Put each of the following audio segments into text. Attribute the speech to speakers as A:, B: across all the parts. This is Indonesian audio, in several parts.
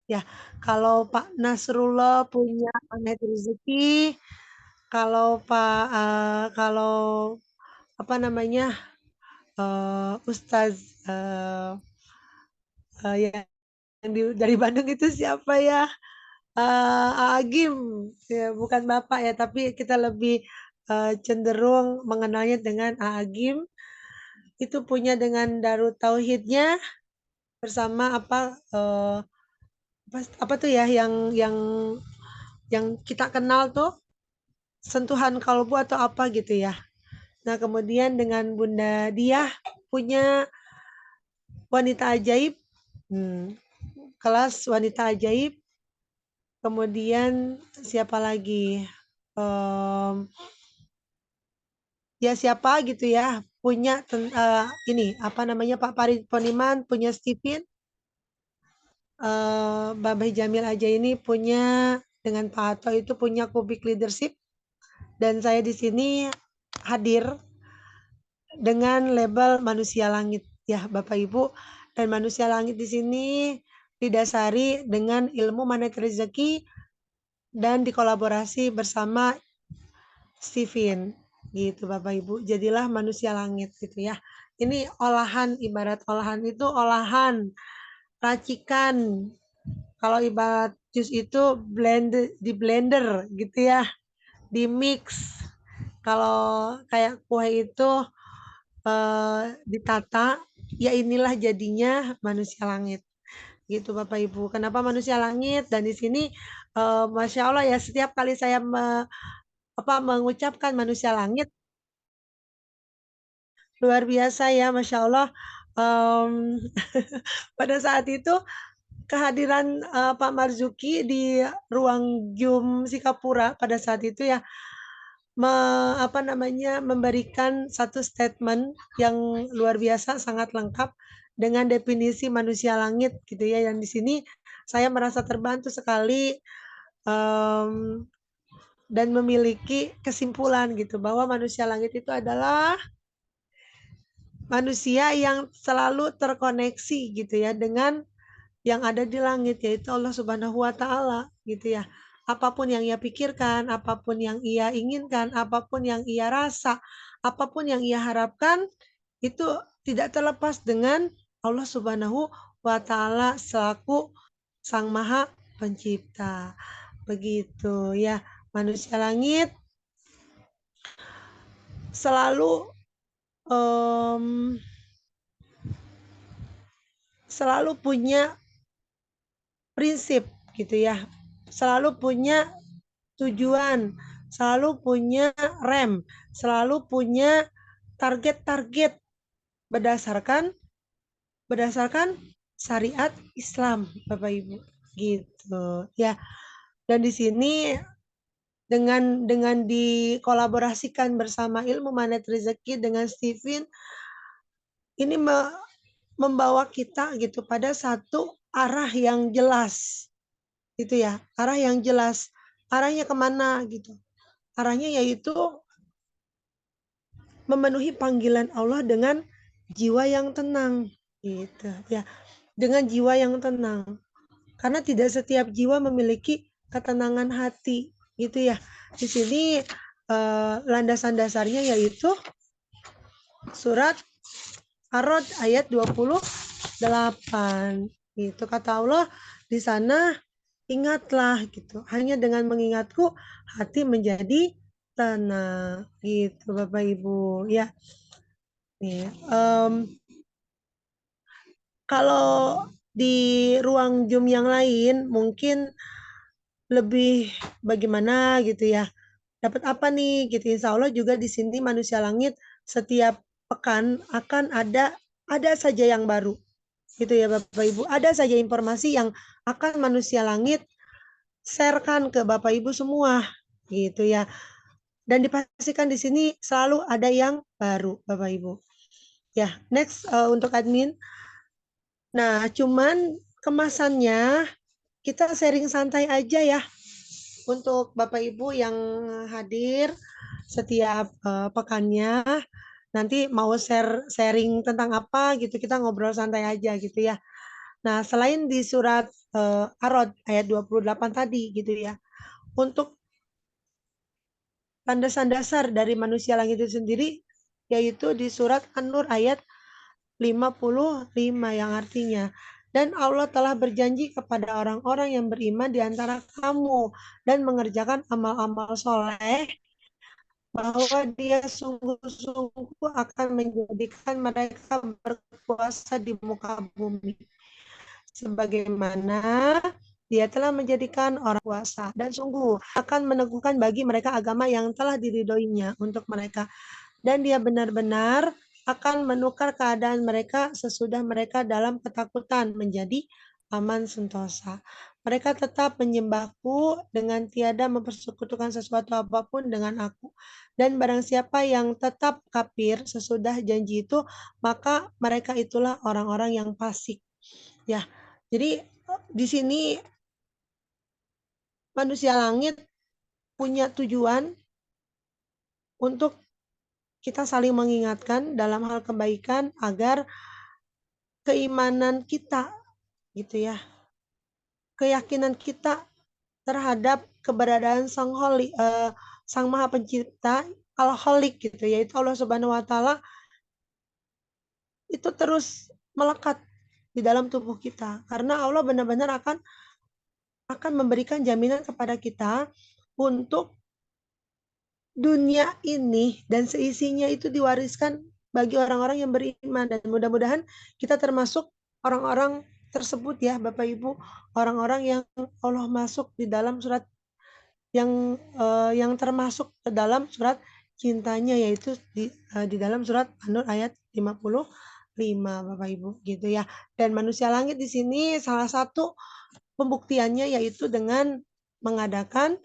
A: Ya, kalau Pak Nasrullah punya Magnet Rezeki, kalau kalau apa namanya Ustaz yang dari Bandung itu siapa ya? Agim, ya, bukan Bapak ya, tapi kita lebih cenderung mengenalnya dengan Agim. Itu punya dengan Darut Tauhidnya bersama apa tuh ya yang kita kenal tuh sentuhan kalbu atau apa gitu ya. Nah, kemudian dengan Bunda Diah punya wanita ajaib, kelas wanita ajaib. Kemudian siapa lagi? Em, ya siapa gitu ya punya ini apa namanya Pak Farid Poniman punya Stephen, Babah Jamil aja ini punya dengan Pak Hato itu punya kubik leadership dan saya di sini hadir dengan label manusia langit ya Bapak Ibu, dan manusia langit di sini didasari dengan ilmu magnet rezeki dan dikolaborasi bersama Steven gitu Bapak Ibu. Jadilah manusia langit gitu ya. Ini olahan, ibarat olahan itu olahan racikan. Kalau ibarat jus itu di blender gitu ya, di mix. Kalau kayak kue itu ditata, ya inilah jadinya manusia langit. Gitu Bapak Ibu. Kenapa manusia langit? Dan di sini Masya Allah ya setiap kali saya mengucapkan manusia langit luar biasa ya Masya Allah. Em, pada saat itu kehadiran Pak Marzuki di ruang Jum Sikapura pada saat itu ya apa namanya memberikan satu statement yang luar biasa sangat lengkap dengan definisi manusia langit gitu ya, yang di sini saya merasa terbantu sekali em, dan memiliki kesimpulan gitu bahwa manusia langit itu adalah manusia yang selalu terkoneksi gitu ya dengan yang ada di langit yaitu Allah Subhanahu wa taala gitu ya. Apapun yang ia pikirkan, apapun yang ia inginkan, apapun yang ia rasa, apapun yang ia harapkan itu tidak terlepas dengan Allah Subhanahu wa taala selaku Sang Maha Pencipta. Begitu ya. Manusia langit selalu em, selalu punya prinsip gitu ya. Selalu punya tujuan, selalu punya rem, selalu punya target-target berdasarkan berdasarkan syariat Islam, Bapak Ibu. Gitu ya. Dan di sini dengan dikolaborasikan bersama ilmu manet rezeki dengan Steven ini membawa kita gitu pada satu arah yang jelas gitu ya, arah yang jelas, arahnya kemana gitu, arahnya yaitu memenuhi panggilan Allah dengan jiwa yang tenang gitu ya, dengan jiwa yang tenang, karena tidak setiap jiwa memiliki ketenangan hati gitu ya. Di sini landasan dasarnya yaitu surat Ar-Rod ayat 28 itu kata Allah di sana, ingatlah gitu, hanya dengan mengingatku hati menjadi tenang gitu Bapak Ibu ya. Nih, kalau di ruang Zoom yang lain mungkin lebih bagaimana gitu ya. Dapat apa nih gitu. Insya Allah juga di sini manusia langit setiap pekan akan ada saja yang baru. Gitu ya Bapak Ibu. Ada saja informasi yang akan manusia langit sharekan ke Bapak Ibu semua gitu ya. Dan dipastikan di sini selalu ada yang baru Bapak Ibu. Ya, next untuk admin. Nah, cuman kemasannya kita sharing santai aja ya untuk Bapak Ibu yang hadir setiap pekannya. Nanti mau sharing tentang apa gitu, kita ngobrol santai aja gitu ya. Nah, selain di surat Arod ayat 28 tadi gitu ya. Untuk landasan dasar dari manusia langit itu sendiri yaitu di surat An-Nur ayat 55 yang artinya dan Allah telah berjanji kepada orang-orang yang beriman di antara kamu dan mengerjakan amal-amal soleh bahwa dia sungguh-sungguh akan menjadikan mereka berkuasa di muka bumi sebagaimana dia telah menjadikan orang kuasa dan sungguh akan meneguhkan bagi mereka agama yang telah diridhoinya untuk mereka dan dia benar-benar akan menukar keadaan mereka sesudah mereka dalam ketakutan menjadi aman sentosa. Mereka tetap menyembahku dengan tiada mempersekutukan sesuatu apapun dengan aku. Dan barang siapa yang tetap kafir sesudah janji itu, maka mereka itulah orang-orang yang fasik. Ya, jadi di sini manusia langit punya tujuan untuk kita saling mengingatkan dalam hal kebaikan agar keimanan kita gitu ya, keyakinan kita terhadap keberadaan Sang Maha Pencipta Al-Khaliq gitu yaitu Allah Subhanahu wa taala itu terus melekat di dalam tubuh kita karena Allah benar-benar akan memberikan jaminan kepada kita untuk dunia ini dan seisinya itu diwariskan bagi orang-orang yang beriman dan mudah-mudahan kita termasuk orang-orang tersebut ya Bapak Ibu, orang-orang yang Allah masuk di dalam surat yang termasuk ke dalam surat cintanya yaitu di dalam surat An-Nur ayat 55 Bapak Ibu gitu ya. Dan manusia langit di sini salah satu pembuktiannya yaitu dengan mengadakan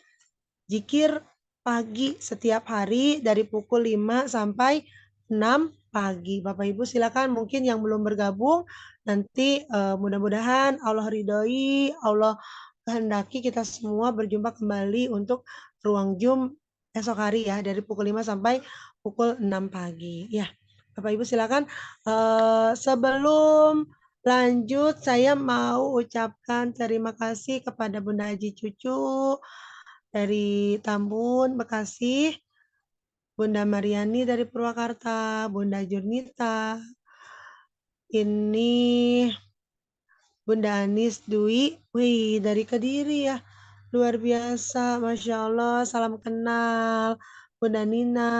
A: zikir pagi setiap hari dari pukul 5 sampai 6 pagi. Bapak Ibu silakan mungkin yang belum bergabung nanti mudah-mudahan Allah ridhoi, Allah kehendaki kita semua berjumpa kembali untuk ruang Zoom esok hari ya dari pukul 5 sampai pukul 6 pagi. Ya, Bapak Ibu silakan. Sebelum lanjut saya mau ucapkan terima kasih kepada Bunda Haji Cucu dari Tambun, Bekasi, Bunda Mariani dari Purwakarta, Bunda Jurnita, ini Bunda Anis Dwi, wih dari Kediri ya, luar biasa, Masya Allah, salam kenal, Bunda Nina,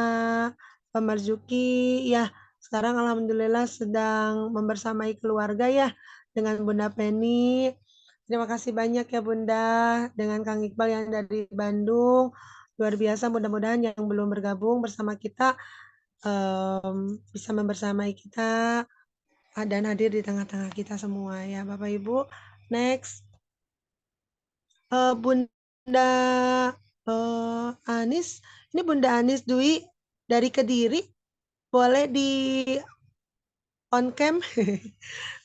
A: Pak Marzuki, ya sekarang Alhamdulillah sedang membersamai keluarga ya, dengan Bunda Penny, terima kasih banyak ya Bunda, dengan Kang Iqbal yang dari Bandung, luar biasa, mudah-mudahan yang belum bergabung bersama kita, bisa membersamai kita, dan hadir di tengah-tengah kita semua ya Bapak Ibu. Next, Bunda Anis, ini Bunda Anis Dwi dari Kediri, boleh di on cam,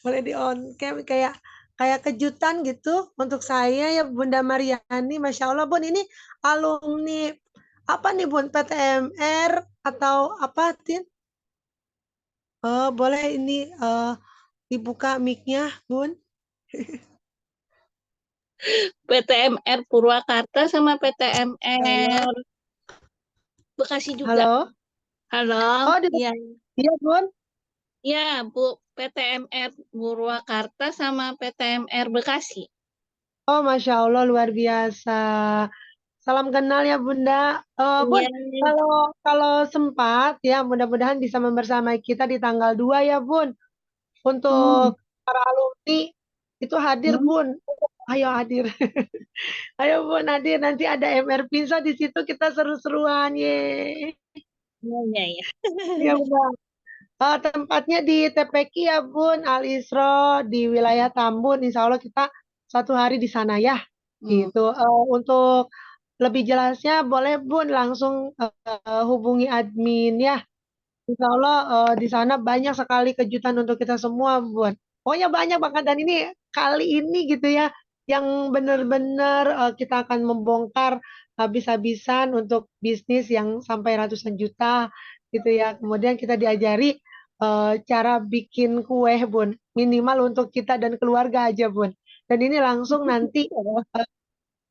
A: boleh di on cam kayak kayak kejutan gitu untuk saya ya Bunda Mariani, Masya Allah Bun ini alumni apa nih Bun PTMR atau apa Tin? Boleh ini dibuka mic-nya Bun?
B: PTMR Purwakarta sama
A: Halo.
B: PTMR Bekasi juga.
A: Halo.
B: Halo,
A: Oh,
B: ya,
A: iya, Bun.
B: ya Bu, PTMR Purwakarta sama PTMR Bekasi.
A: Oh, Masya Allah, luar biasa. Salam kenal ya, Bunda. Bun,
B: Iya,
A: kalau kalau sempat ya, mudah-mudahan bisa membersamai kita di tanggal 2 ya, Bun.
B: hmm,
A: Untuk para alumni itu hadir,
B: hmm,
A: Bun. Ayo hadir. Ayo, Bun, hadir. Nanti ada MR Pizza di situ kita seru-seruan, ye.
B: iya, iya, iya.
A: Ya, Bunda. Tempatnya di TPQ ya Bun, Al Isro di wilayah Tambun. Insya Allah kita satu hari di sana ya.
B: Hmm,
A: Gitu. Untuk lebih jelasnya boleh Bun langsung hubungi admin ya. Insya Allah di sana banyak sekali kejutan untuk kita semua Bun. Pokoknya banyak banget dan ini kali ini gitu ya yang benar-benar kita akan membongkar habis-habisan untuk bisnis yang sampai ratusan juta gitu ya. Kemudian kita diajari cara bikin kue, Bun. Minimal untuk kita dan keluarga aja, Bun. Dan ini langsung nanti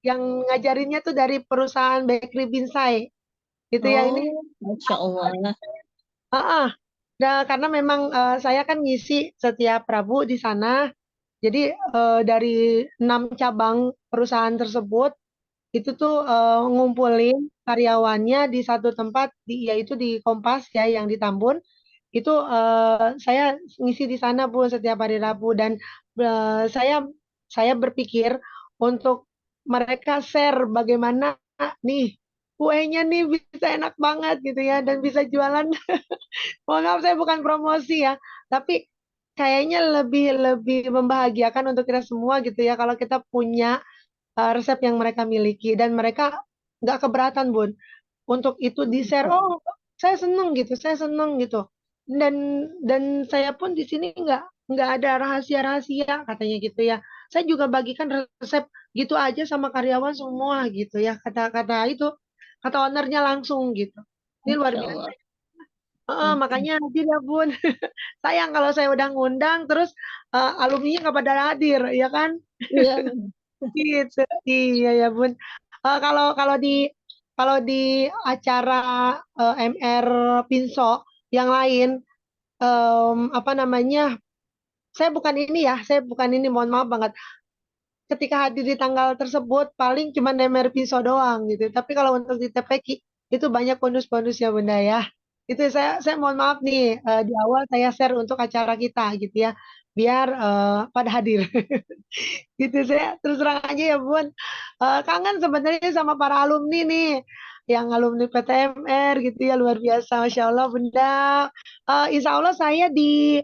A: yang ngajarinnya tuh dari perusahaan bakery Binsai. Gitu ya ini.
B: Oh, Masya Allah.
A: Ah, karena memang saya kan ngisi setiap Rabu di sana. Jadi dari 6 cabang perusahaan tersebut itu tuh ngumpulin karyawannya di satu tempat, yaitu di Kompas ya yang di Tambun. Itu saya ngisi di sana Bu setiap hari Rabu dan saya berpikir untuk mereka share bagaimana nih kuenya nih bisa enak banget gitu ya dan bisa jualan. Mohon maaf saya bukan promosi ya, tapi kayaknya lebih lebih membahagiakan untuk kita semua gitu ya kalau kita punya resep yang mereka miliki dan mereka nggak keberatan Bun untuk itu di share. Oh, saya seneng gitu. Dan saya pun di sini nggak ada rahasia-rahasia katanya gitu ya. Saya juga bagikan resep gitu aja sama karyawan semua gitu ya. Kata-kata itu kata ownernya langsung gitu. Ini luar
B: Masya
A: biasa.
B: Allah.
A: Makanya hadir ya Bun. Sayang kalau saya udah ngundang terus alumninya nggak pada hadir, ya kan?
B: Iya.
A: Gitu. Iya ya Bun. Kalau kalau di acara MR Pinso yang lain, apa namanya? Saya bukan ini, mohon maaf banget. Ketika hadir di tanggal tersebut paling cuma MR Pinso doang gitu. Tapi kalau untuk di TPQ itu banyak bonus-bonusnya Bunda ya. Itu saya mohon maaf nih di awal saya share untuk acara kita gitu ya. Biar pada hadir. Gitu saya terus terang aja ya Bun. Kangen sebenarnya sama para alumni nih yang alumni PTMR gitu ya luar biasa Masya Allah Bunda. Insya Allah saya di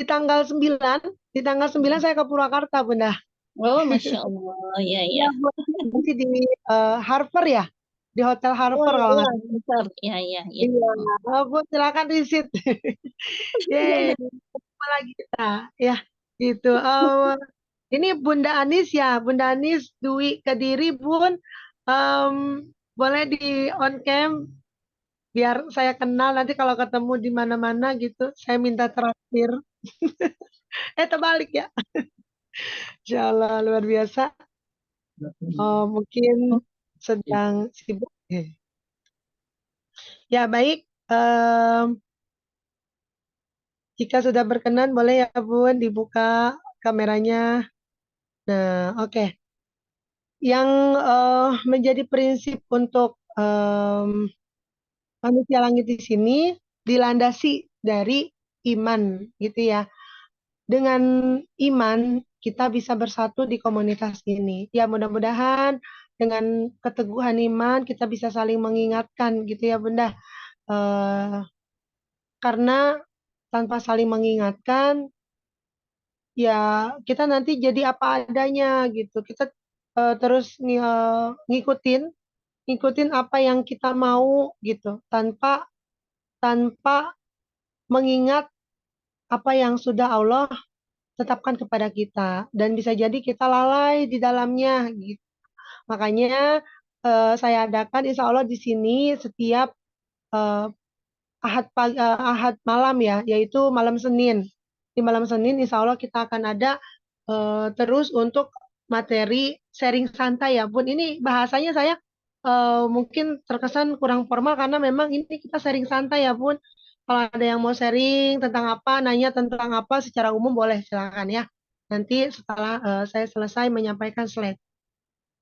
A: tanggal 9 saya ke Purwakarta Bunda.
B: Oh, Masya Allah. Ya,
A: Iya
B: ya.
A: Bun. Nanti di Harper ya, di Hotel
B: Oh,
A: Harper
B: iya,
A: kalau
B: iya.
A: nggak
B: Bentar. Ya, ya, ya.
A: salah. Iya, Bun silakan visit. Yeay, apa lagi kita ya gitu. Ini Bunda Anis ya, Bunda Anis Dwi Kediri Bun. Em, Boleh di on cam biar saya kenal nanti kalau ketemu di mana-mana gitu. Saya minta traktir. Terbalik ya. Insya Allah luar biasa. Mungkin sedang sibuk. Ya baik. Jika sudah berkenan boleh ya Bun dibuka kameranya. Nah, oke. Yang menjadi prinsip untuk manusia langit di sini dilandasi dari iman gitu ya. Dengan iman kita bisa bersatu di komunitas ini. Ya mudah-mudahan dengan keteguhan iman kita bisa saling mengingatkan gitu ya Bunda. Eh, karena tanpa saling mengingatkan ya kita nanti jadi apa adanya gitu. Kita terus ngikutin ngikutin apa yang kita mau gitu tanpa tanpa mengingat apa yang sudah Allah tetapkan kepada kita dan bisa jadi kita lalai di dalamnya gitu. Makanya saya adakan insya Allah di sini setiap eh, Ahad malam ya, yaitu malam Senin. Di malam Senin insya Allah kita akan ada terus untuk materi sharing santai ya Bun. Ini bahasanya saya mungkin terkesan kurang formal karena memang ini kita sharing santai ya Bun. Kalau ada yang mau sharing tentang apa, nanya tentang apa secara umum boleh silakan ya. Nanti setelah saya selesai menyampaikan slide.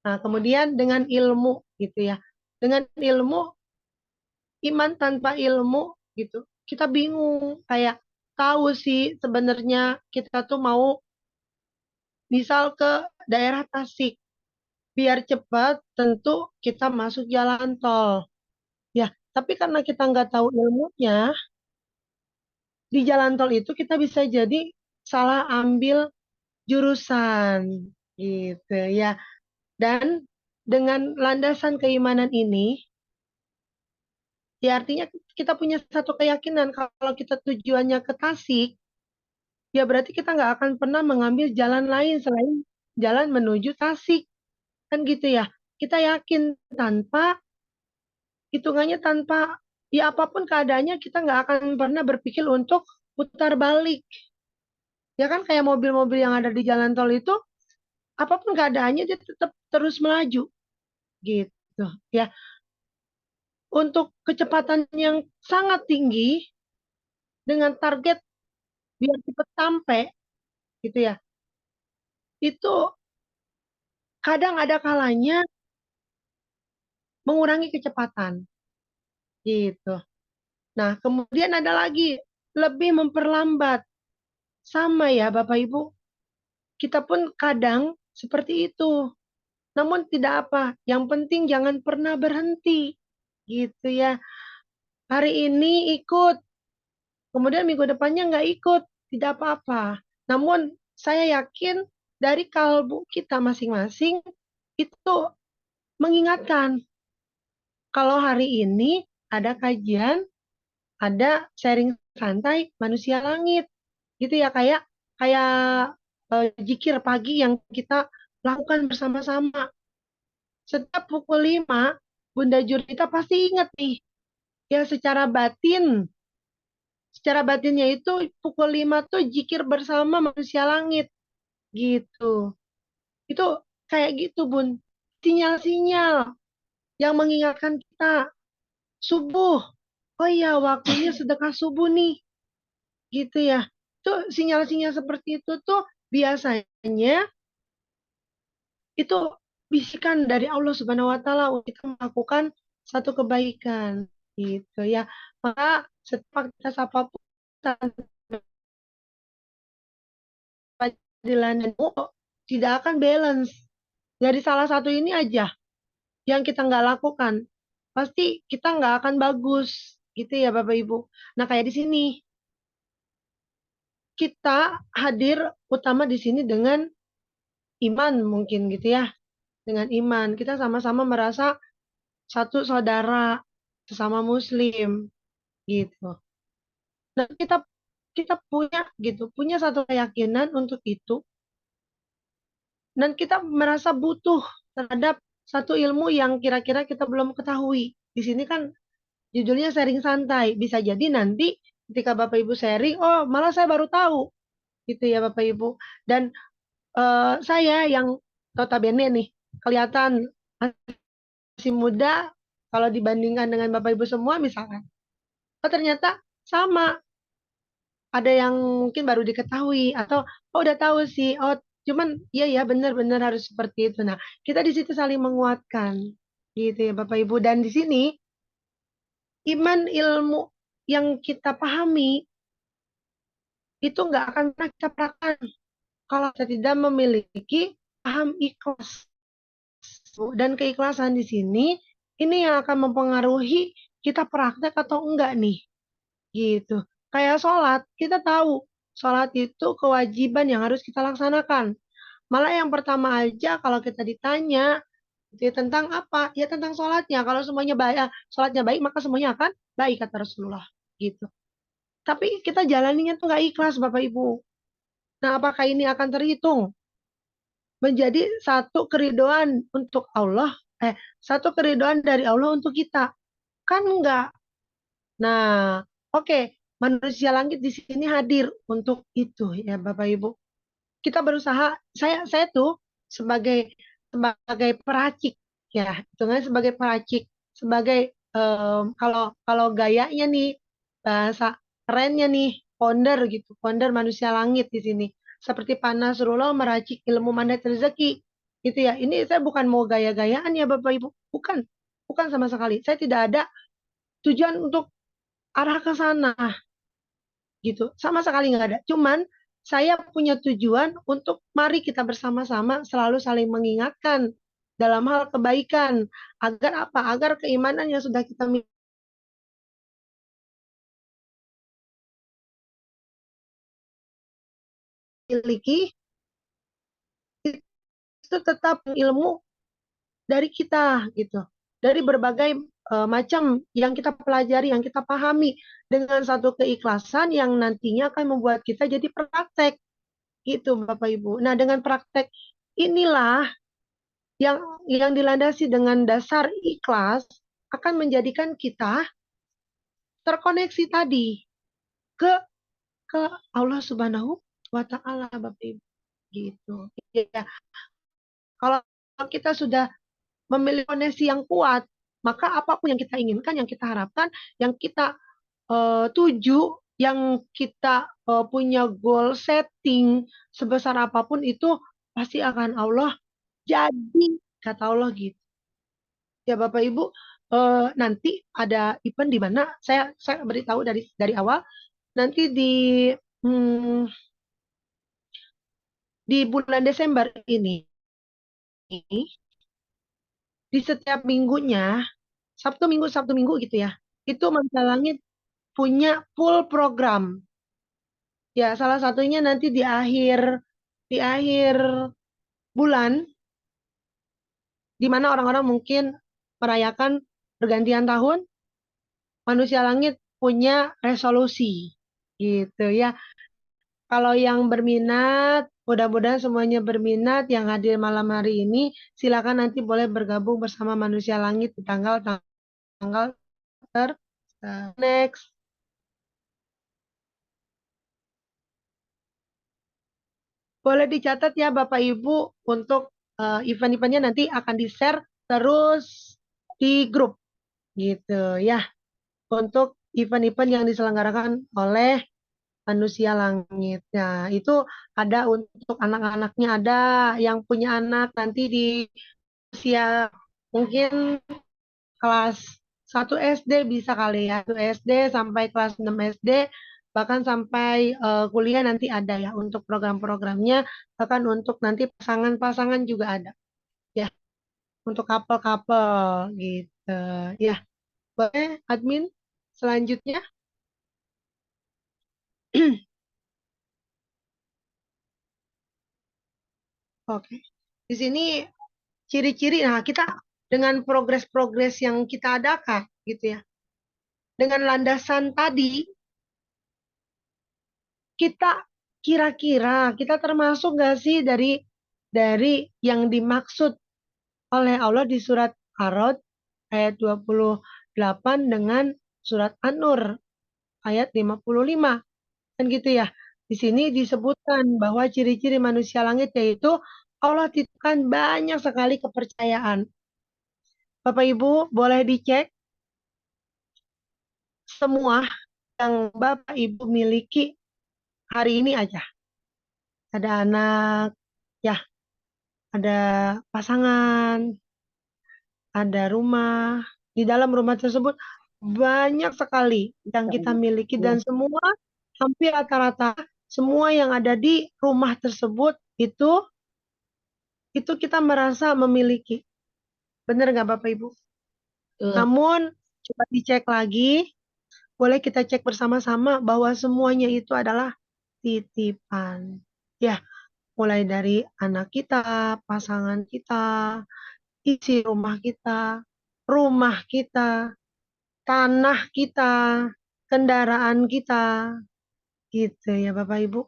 A: Nah, kemudian dengan ilmu gitu ya. Dengan ilmu, iman tanpa ilmu gitu. Kita bingung kayak tahu sih sebenarnya kita tuh mau misal ke daerah Tasik. Biar cepat tentu kita masuk jalan tol. Ya, tapi karena kita nggak tahu ilmunya, di jalan tol itu kita bisa jadi salah ambil jurusan gitu ya. Dan dengan landasan keimanan ini, ya artinya kita punya satu keyakinan kalau kita tujuannya ke Tasik, ya berarti kita nggak akan pernah mengambil jalan lain selain jalan menuju Tasik. Kan gitu ya. Kita yakin tanpa hitungannya tanpa ya apapun keadaannya kita nggak akan pernah berpikir untuk putar balik. Ya kan kayak mobil-mobil yang ada di jalan tol itu apapun keadaannya dia tetap terus melaju gitu ya. Untuk kecepatan yang sangat tinggi dengan target biar cepat sampai gitu ya. Itu kadang ada kalanya mengurangi kecepatan gitu. Nah, kemudian ada lagi lebih memperlambat. Sama ya Bapak Ibu, kita pun kadang seperti itu. Namun tidak apa, yang penting jangan pernah berhenti gitu ya. Hari ini ikut, kemudian minggu depannya nggak ikut, tidak apa-apa. Namun saya yakin dari kalbu kita masing-masing itu mengingatkan kalau hari ini ada kajian, ada sharing santai manusia langit, gitu ya, kayak kayak zikir pagi yang kita lakukan bersama-sama. Setiap pukul 5, Bunda Jurita pasti ingat nih, ya secara batinnya itu pukul 5 tuh zikir bersama manusia langit, gitu. Itu kayak gitu, Bun. Sinyal-sinyal yang mengingatkan kita subuh. Oh iya, waktunya sedekah subuh nih, gitu ya. Itu sinyal-sinyal seperti itu tuh biasanya itu bisikan dari Allah Subhanahu wa taala untuk kita melakukan satu kebaikan gitu ya. Maka setiap kita apapun padilan tidak akan balance. Dari salah satu ini aja yang kita nggak lakukan, pasti kita nggak akan bagus gitu ya Bapak Ibu. Nah kayak di sini kita hadir utama di sini dengan iman mungkin gitu ya. Dengan iman kita sama-sama merasa satu saudara sesama muslim gitu. Nah, kita kita punya gitu, punya satu keyakinan untuk itu dan kita merasa butuh terhadap satu ilmu yang kira-kira kita belum ketahui. Di sini kan judulnya sharing santai. Bisa jadi nanti ketika Bapak Ibu sharing, oh malah saya baru tahu gitu ya Bapak Ibu. Dan saya yang notabene nih kelihatan masih muda kalau dibandingkan dengan Bapak Ibu semua misalkan. Oh ternyata sama, ada yang mungkin baru diketahui atau oh udah tahu sih, oh cuman iya ya benar-benar harus seperti itu. Nah, kita di situ saling menguatkan gitu ya Bapak Ibu, dan di sini iman ilmu yang kita pahami itu nggak akan pernah kita praktekkan kalau kita tidak memiliki paham ikhlas. Dan keikhlasan di sini ini yang akan mempengaruhi kita praktek atau enggak nih gitu. Kayak sholat, kita tahu sholat itu kewajiban yang harus kita laksanakan. Malah yang pertama aja kalau kita ditanya gitu ya, tentang apa? Ya tentang sholatnya. Kalau semuanya baik, sholatnya baik, maka semuanya akan baik kata Rasulullah. Gitu. Tapi kita jalaninya tuh nggak ikhlas Bapak Ibu. Nah, apakah ini akan terhitung menjadi satu keridoan untuk Allah? Satu keridoan dari Allah untuk kita? Kan enggak. Nah, oke, manusia langit di sini hadir untuk itu ya Bapak Ibu. Kita berusaha, saya tuh sebagai sebagai peracik ya, hitungannya sebagai peracik, sebagai kalau kalau gayanya nih bahasa kerennya nih founder gitu, founder manusia langit di sini. Seperti Pak Nasrullah meracik ilmu mandat rezeki gitu ya. Ini saya bukan mau gaya-gayaan ya Bapak Ibu, bukan, bukan sama sekali. Saya tidak ada tujuan untuk arah ke sana gitu. Sama sekali nggak ada. Cuman saya punya tujuan untuk mari kita bersama-sama selalu saling mengingatkan dalam hal kebaikan. Agar apa? Agar keimanan yang sudah kita miliki itu tetap ilmu dari kita gitu. Dari berbagai macam yang kita pelajari, yang kita pahami dengan satu keikhlasan yang nantinya akan membuat kita jadi praktek gitu Bapak Ibu. Nah, dengan praktek inilah yang dilandasi dengan dasar ikhlas akan menjadikan kita terkoneksi tadi ke ke Allah Subhanahu wa taala Bapak Ibu gitu. Ya, Kalau kita sudah memiliki koneksi yang kuat, maka apapun yang kita inginkan, yang kita harapkan, yang kita tuju, yang kita punya goal setting sebesar apapun itu pasti akan Allah jadi, kata Allah gitu. Ya Bapak Ibu, nanti ada event di mana saya beritahu dari awal, nanti hmm, di bulan Desember ini di setiap minggunya Sabtu Minggu gitu ya. Itu Manusia Langit punya full program. Ya, salah satunya nanti di akhir bulan di mana orang-orang mungkin merayakan pergantian tahun, Manusia Langit punya resolusi gitu ya. Kalau yang berminat, mudah-mudahan semuanya berminat yang hadir malam hari ini, silakan nanti boleh bergabung bersama Manusia Langit di tanggal ter next. Boleh dicatat ya Bapak Ibu untuk event-eventnya nanti akan di-share terus di grup gitu ya. Untuk event-event yang diselenggarakan oleh Manusia Langit. Nah, itu ada untuk anak-anaknya, ada yang punya anak nanti di usia mungkin kelas 1 SD bisa kali ya, 1 SD sampai kelas 6 SD, bahkan sampai kuliah nanti ada ya untuk program-programnya, bahkan untuk nanti pasangan-pasangan juga ada ya, untuk couple-couple gitu ya. Boleh admin selanjutnya? Oke. Di sini ciri-ciri, nah kita dengan progres-progres yang kita adakan gitu ya. Dengan landasan tadi, kita kira-kira kita termasuk nggak sih dari yang dimaksud oleh Allah di surat Ar-Ra'd ayat 28 dengan surat An-Nur ayat 55 kan gitu ya. Di sini disebutkan bahwa ciri-ciri manusia langit yaitu Allah titipkan banyak sekali kepercayaan. Bapak Ibu boleh dicek semua yang Bapak Ibu miliki hari ini aja. Ada anak, ya, ada pasangan, ada rumah. Di dalam rumah tersebut banyak sekali yang kita miliki dan semua hampir rata-rata semua yang ada di rumah tersebut itu kita merasa memiliki. Benar nggak Bapak Ibu? Namun coba dicek lagi, boleh kita cek bersama-sama bahwa semuanya itu adalah titipan. Ya, mulai dari anak kita, pasangan kita, isi rumah kita, tanah kita, kendaraan kita, gitu ya Bapak Ibu.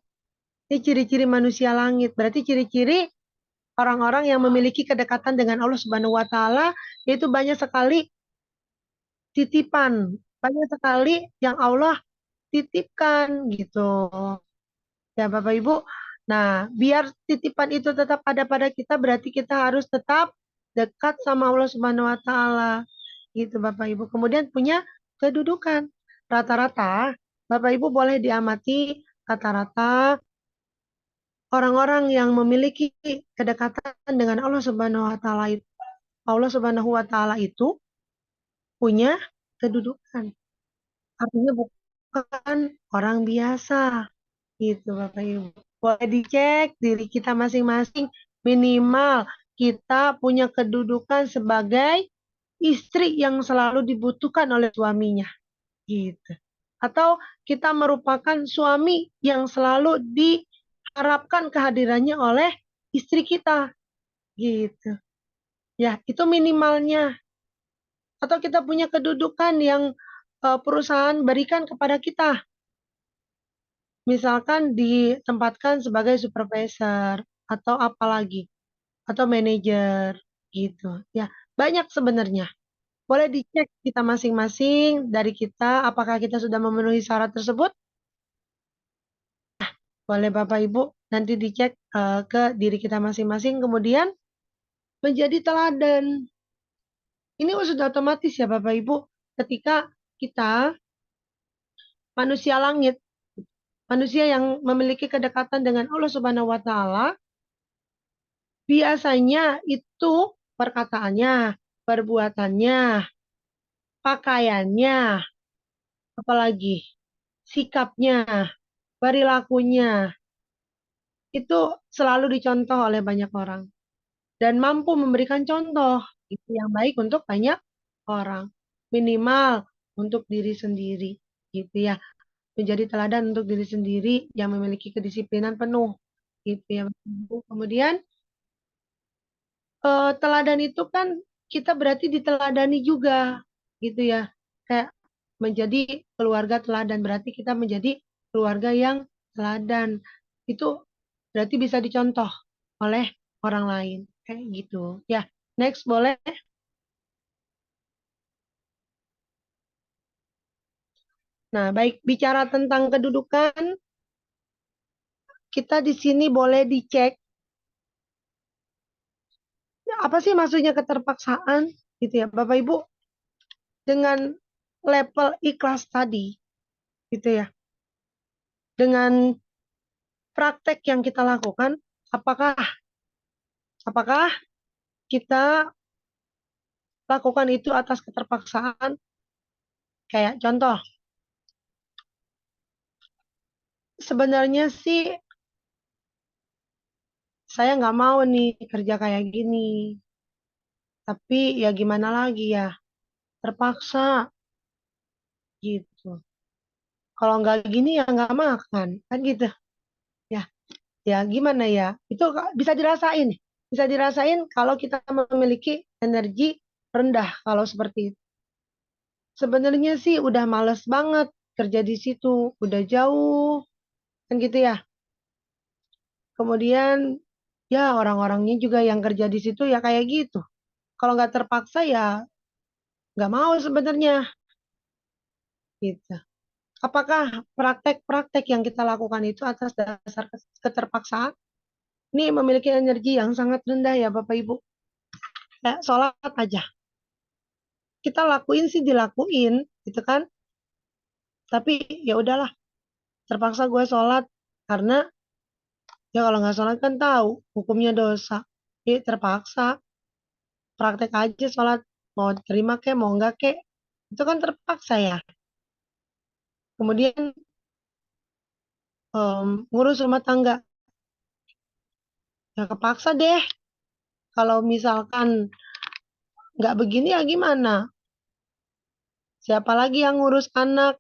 A: Ini ciri-ciri manusia langit. Berarti ciri-ciri orang-orang yang memiliki kedekatan dengan Allah Subhanahu wa taala itu banyak sekali titipan, banyak sekali yang Allah titipkan gitu. Ya Bapak Ibu. Nah, biar titipan itu tetap ada pada kita berarti kita harus tetap dekat sama Allah Subhanahu wa taala. Gitu Bapak Ibu. Kemudian punya kedudukan. Rata-rata Bapak Ibu boleh diamati rata-rata orang-orang yang memiliki kedekatan dengan Allah Subhanahu wa taala itu punya kedudukan. Artinya bukan orang biasa. Gitu Bapak Ibu. Boleh dicek diri kita masing-masing minimal kita punya kedudukan sebagai istri yang selalu dibutuhkan oleh suaminya. Gitu. Atau kita merupakan suami yang selalu diharapkan kehadirannya oleh istri kita. Gitu. Ya, itu minimalnya. Atau kita punya kedudukan yang perusahaan berikan kepada kita. Misalkan ditempatkan sebagai supervisor atau apalagi atau manajer gitu. Ya, banyak sebenarnya. Boleh dicek kita masing-masing dari kita apakah kita sudah memenuhi syarat tersebut. Boleh Bapak Ibu nanti dicek ke diri kita masing-masing. Kemudian menjadi teladan. Ini sudah otomatis ya Bapak Ibu, ketika kita manusia langit, manusia yang memiliki kedekatan dengan Allah Subhanahu wa taala, biasanya itu perkataannya, perbuatannya, pakaiannya, apalagi sikapnya, perilakunya, itu selalu dicontoh oleh banyak orang dan mampu memberikan contoh itu yang baik untuk banyak orang, minimal untuk diri sendiri, gitu ya. Menjadi teladan untuk diri sendiri yang memiliki kedisiplinan penuh, gitu ya. Kemudian teladan itu kan kita berarti diteladani juga, gitu ya. Kayak menjadi keluarga teladan, berarti kita menjadi keluarga yang teladan. Itu berarti bisa dicontoh oleh orang lain, kayak gitu. Ya, next boleh. Nah, baik bicara tentang kedudukan, kita di sini boleh dicek apa sih maksudnya keterpaksaan, gitu ya, Bapak Ibu, dengan level ikhlas tadi, gitu ya. Dengan praktek yang kita lakukan, apakah apakah kita lakukan itu atas keterpaksaan? Kayak contoh, sebenarnya sih saya nggak mau nih kerja kayak gini, tapi ya gimana lagi ya, terpaksa gitu. Kalau nggak gini ya nggak makan, kan gitu. Ya, ya gimana ya? Itu bisa dirasain, bisa dirasain kalau kita memiliki energi rendah kalau seperti itu. Sebenarnya sih udah males banget kerja di situ, udah jauh, kan gitu ya. Kemudian ya orang-orangnya juga yang kerja di situ ya kayak gitu. Kalau nggak terpaksa ya nggak mau sebenarnya gitu. Apakah praktek-praktek yang kita lakukan itu atas dasar keterpaksaan? Ini memiliki energi yang sangat rendah ya Bapak Ibu. Kayak sholat aja. Kita lakuin sih dilakuin gitu kan. Tapi ya udahlah, terpaksa gue sholat karena ya kalau nggak sholat kan tahu hukumnya dosa. Jadi terpaksa praktek aja sholat, mau terima kek mau enggak kek, itu kan terpaksa ya. Kemudian ngurus rumah tangga, ya kepaksa deh. Kalau misalkan nggak begini ya gimana? Siapa lagi yang ngurus anak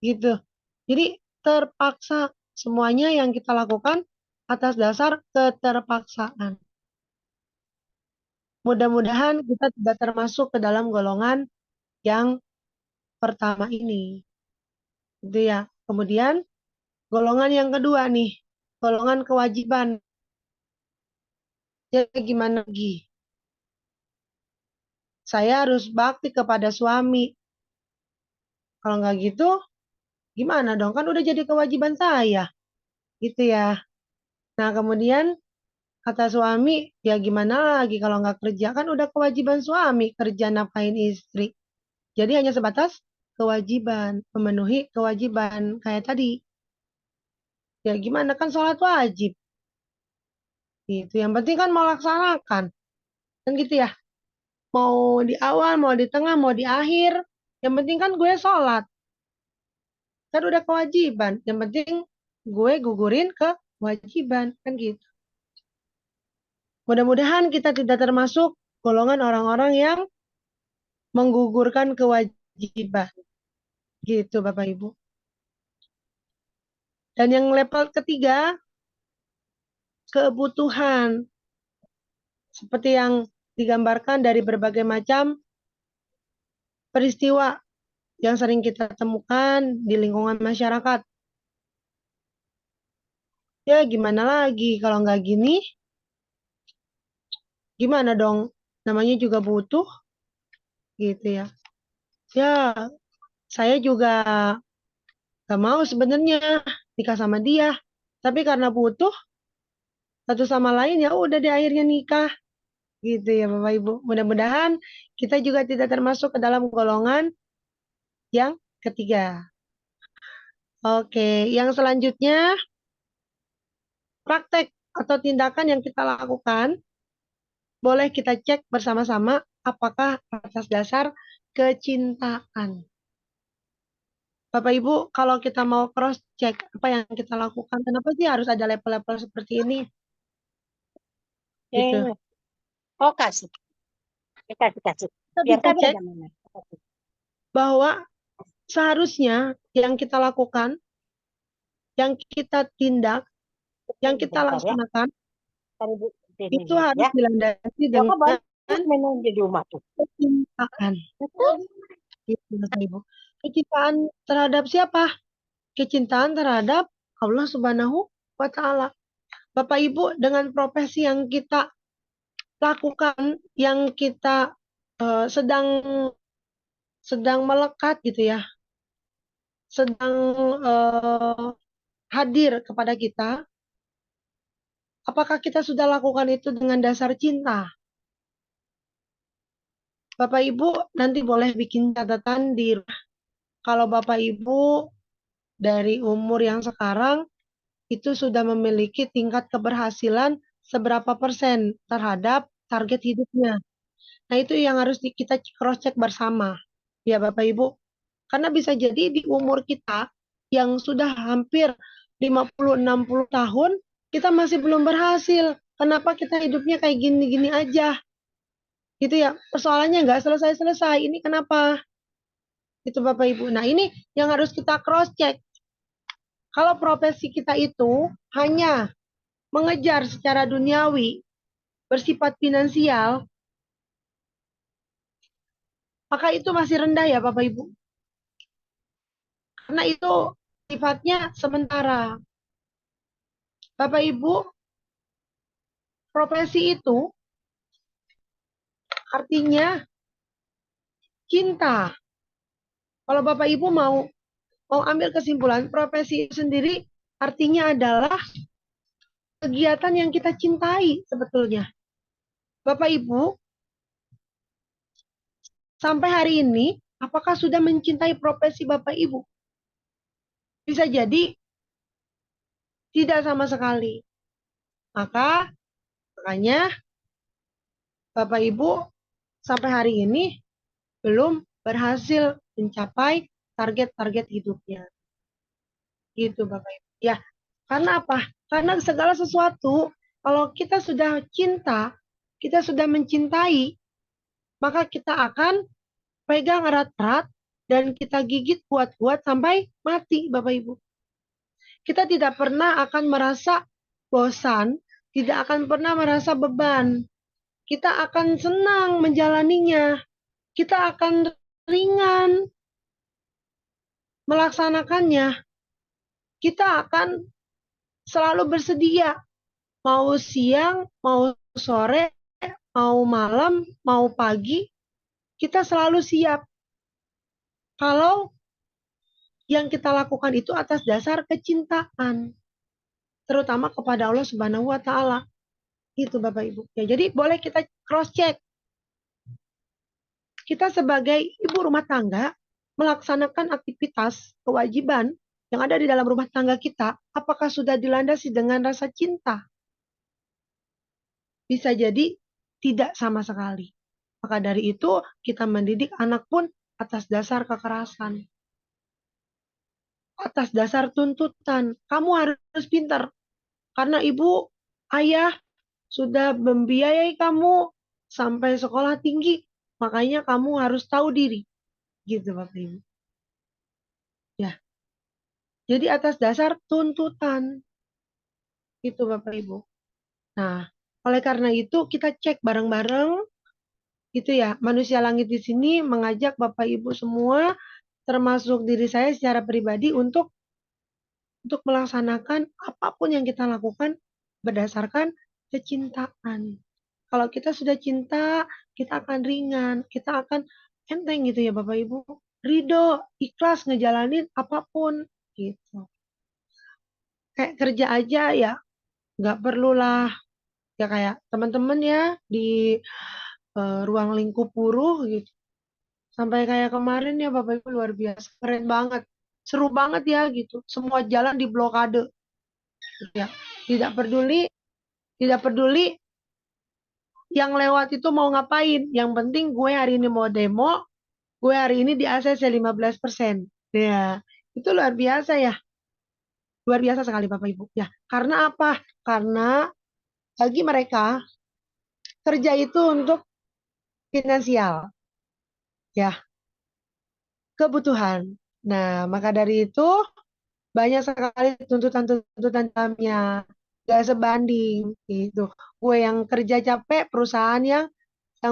A: gitu. Jadi terpaksa semuanya yang kita lakukan atas dasar keterpaksaan. Mudah-mudahan kita tidak termasuk ke dalam golongan yang pertama ini. Gitu ya. Kemudian golongan yang kedua nih, golongan kewajiban. Ya gimana lagi? Saya harus bakti kepada suami. Kalau nggak gitu, gimana dong? Kan udah jadi kewajiban saya. Gitu ya. Nah, kemudian kata suami, ya gimana lagi kalau nggak kerja? Kan udah kewajiban suami kerja nafkahin istri. Jadi hanya sebatas kewajiban, memenuhi kewajiban. Kayak tadi, ya gimana kan sholat wajib. Gitu. Yang penting kan mau laksanakan. Kan gitu ya. Mau di awal, mau di tengah, mau di akhir. Yang penting kan gue sholat. Kan udah kewajiban. Yang penting gue gugurin ke kewajiban. Kan gitu. Mudah-mudahan kita tidak termasuk golongan orang-orang yang menggugurkan kewajiban. Gitu Bapak Ibu. Dan yang level ketiga, kebutuhan. Seperti yang digambarkan dari berbagai macam peristiwa yang sering kita temukan di lingkungan masyarakat. Ya gimana lagi kalau nggak gini, gimana dong? Namanya juga butuh gitu ya. Ya saya juga gak mau sebenarnya nikah sama dia. Tapi karena butuh satu sama lain ya udah di akhirnya nikah Gitu ya Bapak Ibu. Mudah-mudahan kita juga tidak termasuk ke dalam golongan yang ketiga. Oke, yang selanjutnya praktek atau tindakan yang kita lakukan boleh kita cek bersama-sama apakah atas dasar kecintaan. Bapak Ibu, kalau kita mau cross check apa yang kita lakukan, kenapa sih harus ada level-level seperti ini? Gitu.
C: Eh, oh kasih, kasih.
A: Kita
C: Biar
A: bisa
C: kami
A: cek
C: ada mana.
A: bahwa seharusnya yang kita lakukan, yang kita tindak, yang kita
C: Bentar ya,
A: laksanakan
C: tadi Bu
A: itu
C: Dede,
A: harus
C: ya.
A: dilandasi
C: Ya kok
A: dengan
C: banyak memang di rumah tuh.
A: kecintaan. Gitu, Bapak Ibu. Kecintaan terhadap siapa? Kecintaan terhadap Allah Subhanahu wa Ta'ala. Bapak Ibu, dengan profesi yang kita lakukan, yang kita sedang melekat gitu ya, sedang hadir kepada kita, apakah kita sudah lakukan itu dengan dasar cinta? Bapak Ibu nanti boleh bikin catatan di kalau Bapak Ibu dari umur yang sekarang itu sudah memiliki tingkat keberhasilan seberapa persen terhadap target hidupnya. Nah, itu yang harus kita cross check bersama. Ya, Bapak Ibu. Karena bisa jadi di umur kita yang sudah hampir 50-60 tahun, kita masih belum berhasil. Kenapa kita hidupnya kayak gini-gini aja? Gitu ya. Persoalannya nggak selesai-selesai. Ini kenapa? Itu Bapak Ibu. Nah, ini yang harus kita cross check. Kalau profesi kita itu hanya mengejar secara duniawi, bersifat finansial, maka itu masih rendah ya Bapak Ibu. Karena itu sifatnya sementara. Bapak Ibu, profesi itu artinya cinta. Kalau Bapak Ibu mau ambil kesimpulan, profesi itu sendiri artinya adalah kegiatan yang kita cintai sebetulnya. Bapak Ibu, sampai hari ini, apakah sudah mencintai profesi Bapak Ibu? Bisa jadi tidak sama sekali. Makanya Bapak Ibu sampai hari ini belum berhasil mencapai target-target hidupnya. Gitu Bapak Ibu. Ya, karena apa? Karena segala sesuatu kalau kita sudah cinta, kita sudah mencintai, maka kita akan pegang erat-erat dan kita gigit kuat-kuat sampai mati Bapak Ibu. Kita tidak pernah akan merasa bosan, tidak akan pernah merasa beban. Kita akan senang menjalaninya. Kita akan ringan melaksanakannya. Kita akan selalu bersedia. Mau siang, mau sore, mau malam, mau pagi, kita selalu siap. Kalau yang kita lakukan itu atas dasar kecintaan. Terutama kepada Allah Subhanahu wa Ta'ala. Itu Bapak Ibu. Ya, jadi boleh kita cross check. Kita sebagai ibu rumah tangga melaksanakan aktivitas kewajiban yang ada di dalam rumah tangga kita, apakah sudah dilandasi dengan rasa cinta? Bisa jadi tidak sama sekali. Maka dari itu kita mendidik anak pun atas dasar kekerasan. Atas dasar tuntutan. Kamu harus pintar. Karena ibu, ayah sudah membiayai kamu sampai sekolah tinggi. Makanya kamu harus tahu diri. Gitu Bapak Ibu. Ya. Jadi atas dasar tuntutan. Itu Bapak Ibu. Nah, oleh karena itu kita cek bareng-bareng gitu ya. Manusia Langit di sini mengajak Bapak Ibu semua termasuk diri saya secara pribadi untuk melaksanakan apapun yang kita lakukan berdasarkan kecintaan. Kalau kita sudah cinta, kita akan ringan, kita akan enteng gitu ya Bapak Ibu. Ridho, ikhlas ngejalanin apapun gitu. Kayak kerja aja ya, nggak perlulah Ya kayak teman-teman ya di ruang lingkup buruh gitu. Sampai kayak kemarin ya Bapak Ibu luar biasa, keren banget. Seru banget ya gitu. Semua jalan diblokade ya. Tidak peduli, tidak peduli yang lewat itu mau ngapain. Yang penting gue hari ini mau demo, gue hari ini di ACC 15%. Ya, itu luar biasa ya. Luar biasa sekali Bapak Ibu. Ya, karena apa? Karena bagi mereka kerja itu untuk finansial, ya, kebutuhan. Nah, maka dari itu banyak sekali tuntutan-tuntutan dalamnya. Gak sebanding gitu. Gue yang kerja capek, perusahaan yang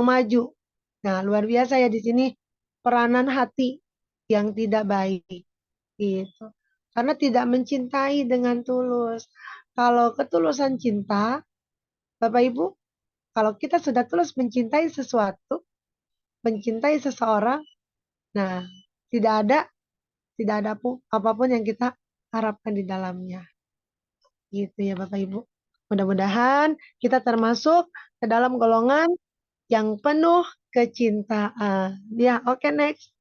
A: maju. Nah, luar biasa ya di sini peranan hati yang tidak baik gitu. Karena tidak mencintai dengan tulus. Kalau ketulusan cinta, Bapak Ibu, kalau kita sudah tulus mencintai sesuatu, mencintai seseorang, nah tidak ada apapun yang kita harapkan di dalamnya. Gitu ya Bapak Ibu. Mudah-mudahan kita termasuk ke dalam golongan yang penuh kecintaan. Ya, oke next.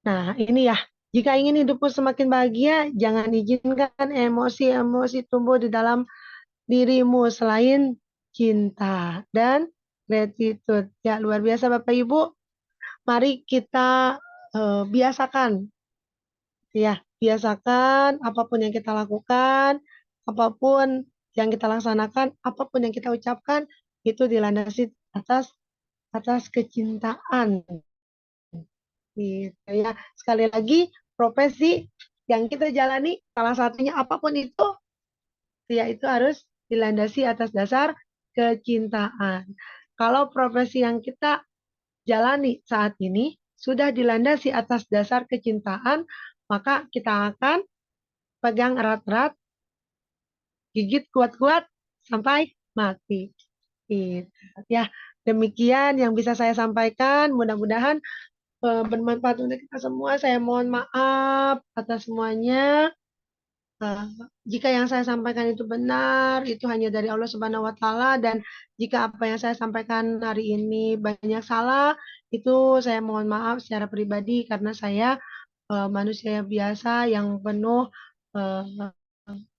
A: Nah, ini ya. Jika ingin hidupmu semakin bahagia, jangan izinkan emosi-emosi tumbuh di dalam dirimu selain cinta dan gratitude. Ya, luar biasa Bapak Ibu. Mari kita biasakan ya, biasakan apapun yang kita lakukan, apapun yang kita laksanakan, apapun yang kita ucapkan itu dilandasi atas atas kecintaan. Gitu ya. Sekali lagi, profesi yang kita jalani salah satunya apapun itu ya itu harus dilandasi atas dasar kecintaan. Kalau profesi yang kita jalani saat ini sudah dilandasi atas dasar kecintaan, maka kita akan pegang erat-erat, gigit kuat-kuat sampai mati. Gitu. Ya, demikian yang bisa saya sampaikan. Mudah-mudahan bermanfaat untuk kita semua. Saya mohon maaf atas semuanya. Eh, jika yang saya sampaikan itu benar, itu hanya dari Allah Subhanahu wa Ta'ala, dan jika apa yang saya sampaikan hari ini banyak salah, itu saya mohon maaf secara pribadi karena saya manusia biasa yang penuh eh,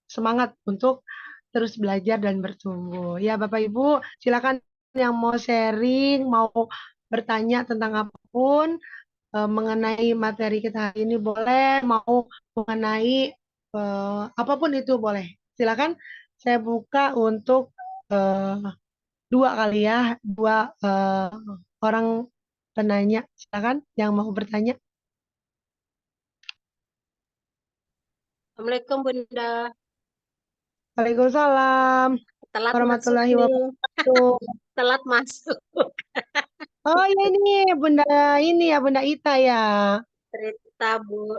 A: semangat untuk terus belajar dan bertumbuh. Ya, Bapak Ibu, silakan yang mau sharing, mau bertanya tentang apapun mengenai materi kita hari ini boleh, mau mengenai apapun itu boleh. Silakan saya buka untuk eh, dua kali ya, dua orang penanya. Silakan yang mau bertanya.
C: Assalamualaikum Bunda.
A: Waalaikumsalam
C: Telat masuk
A: warahmatullahi
C: nih.
A: wabarakatuh.
C: Telat masuk.
A: Oh ya ini ini ya Bunda Ita ya.
C: Cerita Bu.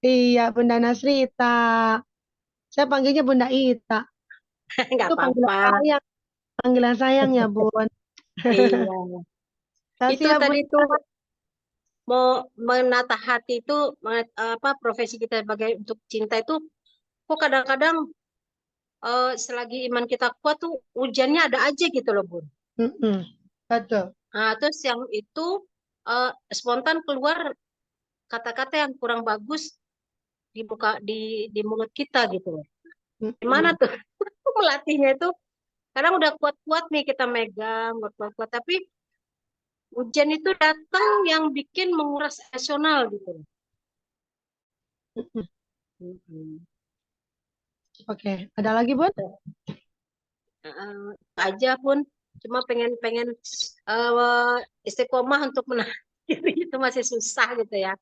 A: Iya Bunda Nasrita. Saya panggilnya Bunda Ita.
C: Nggak
A: Itu
C: apa-apa.
A: panggilan sayang ya Bun.
C: Iya.
A: Kasih
C: Itu
A: ya
C: tadi
A: Bunda.
C: tuh mau menata hati itu apa profesi kita sebagai untuk cinta itu kok kadang-kadang selagi iman kita kuat tuh hujannya ada aja gitu loh Bun.
A: Mm-mm. Betul.
C: Nah, terus yang itu spontan keluar kata-kata yang kurang bagus di muka di mulut kita gitu loh. Gimana
A: Mm-mm.
C: tuh melatihnya itu? Kadang udah kuat-kuat nih kita megang, kuat-kuat, tapi hujan itu datang yang bikin menguras emosional gitu loh.
A: Mm-mm.
C: Mm-mm.
A: Oke, ada lagi Bun?
C: Aja pun cuma pengen eh, istiqomah untuk menahan diri itu masih susah gitu ya.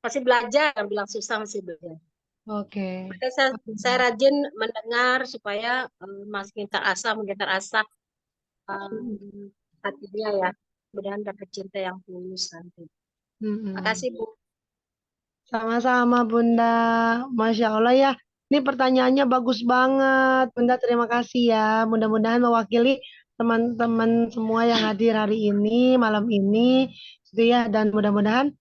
C: Masih belajar, bilang susah masih belajar.
A: Oke.
C: Makanya saya rajin mendengar supaya makin terasa
A: Mm-mm.
C: hati dia ya. Mudah-mudahan dapat cinta yang tulus nanti.
A: Mm-mm.
C: Makasih Bu.
A: Sama-sama Bunda. Masya Allah ya. Ini pertanyaannya bagus banget. Bunda terima kasih ya. Mudah-mudahan mewakili teman-teman semua yang hadir hari ini, malam ini. Gitu ya. Dan mudah-mudahan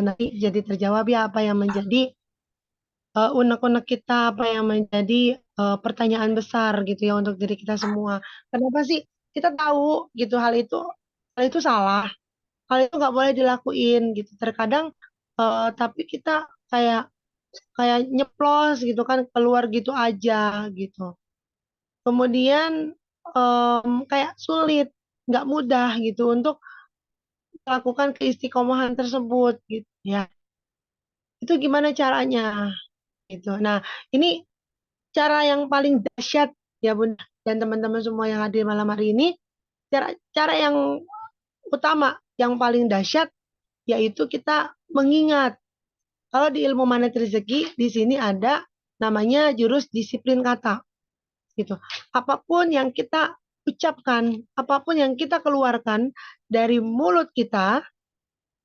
A: nanti jadi terjawab ya apa yang menjadi unek-unek kita apa yang menjadi pertanyaan besar gitu ya untuk diri kita semua. Kenapa sih kita tahu gitu hal itu salah, hal itu nggak boleh dilakuin gitu. Terkadang tapi kita kayak kayak nyeplos gitu kan keluar gitu aja gitu. Kemudian kayak sulit, nggak mudah gitu untuk melakukan keistiqomahan tersebut gitu ya. Itu gimana caranya gitu. Nah, ini cara yang paling dahsyat ya Bunda dan teman-teman semua yang hadir malam hari ini, cara cara yang utama yang paling dahsyat yaitu kita mengingat kalau di ilmu manet rezeki di sini ada namanya jurus disiplin kata gitu. Apapun yang kita ucapkan, apapun yang kita keluarkan dari mulut kita,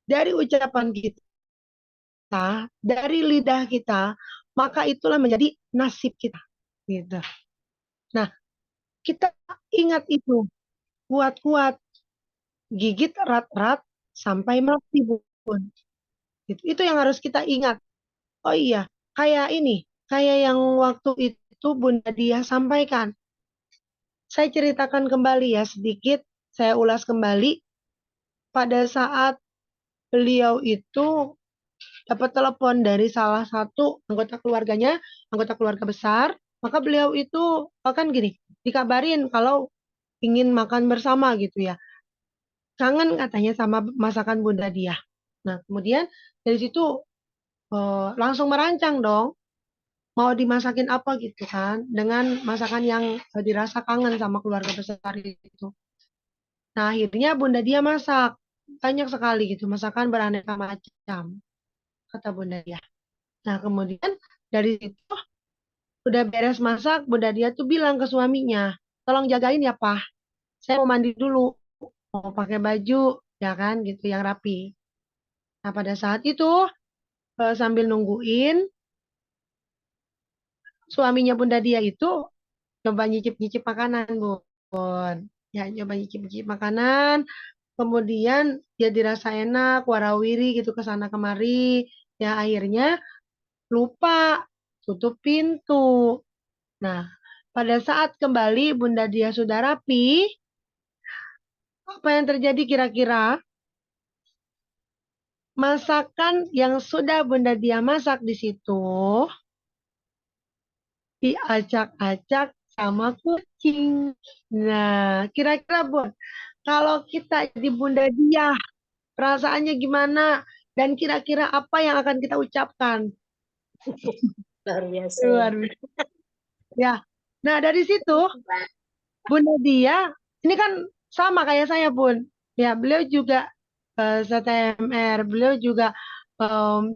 A: dari ucapan kita, dari lidah kita, maka itulah menjadi nasib kita gitu. Nah, kita ingat itu, kuat-kuat, gigit erat-erat sampai mati Bun. Itu yang harus kita ingat. Oh iya, kayak ini, kayak yang waktu itu Bunda Dia sampaikan. Saya ceritakan kembali ya sedikit, saya ulas kembali pada saat beliau itu dapat telepon dari salah satu anggota keluarganya, anggota keluarga besar, maka beliau itu kan gini, dikabarin kalau ingin makan bersama gitu ya. Kangen katanya sama masakan Bunda Dia. Nah, kemudian dari situ langsung merancang dong mau dimasakin apa gitu kan dengan masakan yang dirasa kangen sama keluarga besar itu. Nah, akhirnya Bunda Dia masak banyak sekali gitu, masakan beraneka macam kata Bunda Dia. Nah, kemudian dari situ udah beres masak, Bunda Dia tuh bilang ke suaminya, "Tolong jagain ya, Pak. Saya mau mandi dulu, mau pakai baju ya kan gitu yang rapi." Nah, pada saat itu sambil nungguin suaminya Bunda Dia itu coba nyicip-nyicip makanan, Bun. Ya, coba nyicip-nyicip makanan, kemudian ya dirasa enak, warawiri gitu ke sana kemari. Ya akhirnya lupa tutup pintu. Nah, pada saat kembali Bunda Dia sudah rapi, apa yang terjadi kira-kira? Masakan yang sudah Bunda Dia masak di situ diacak-acak sama kucing. Nah, kira-kira Bun, kalau kita di Bunda Dia, perasaannya gimana? Dan kira-kira apa yang akan kita ucapkan?
C: Luar biasa ya.
A: Luar biasa. Ya. Nah, dari situ Bunda Dia, ini kan sama kayak saya Bun. Ya, beliau juga ZTMR, beliau juga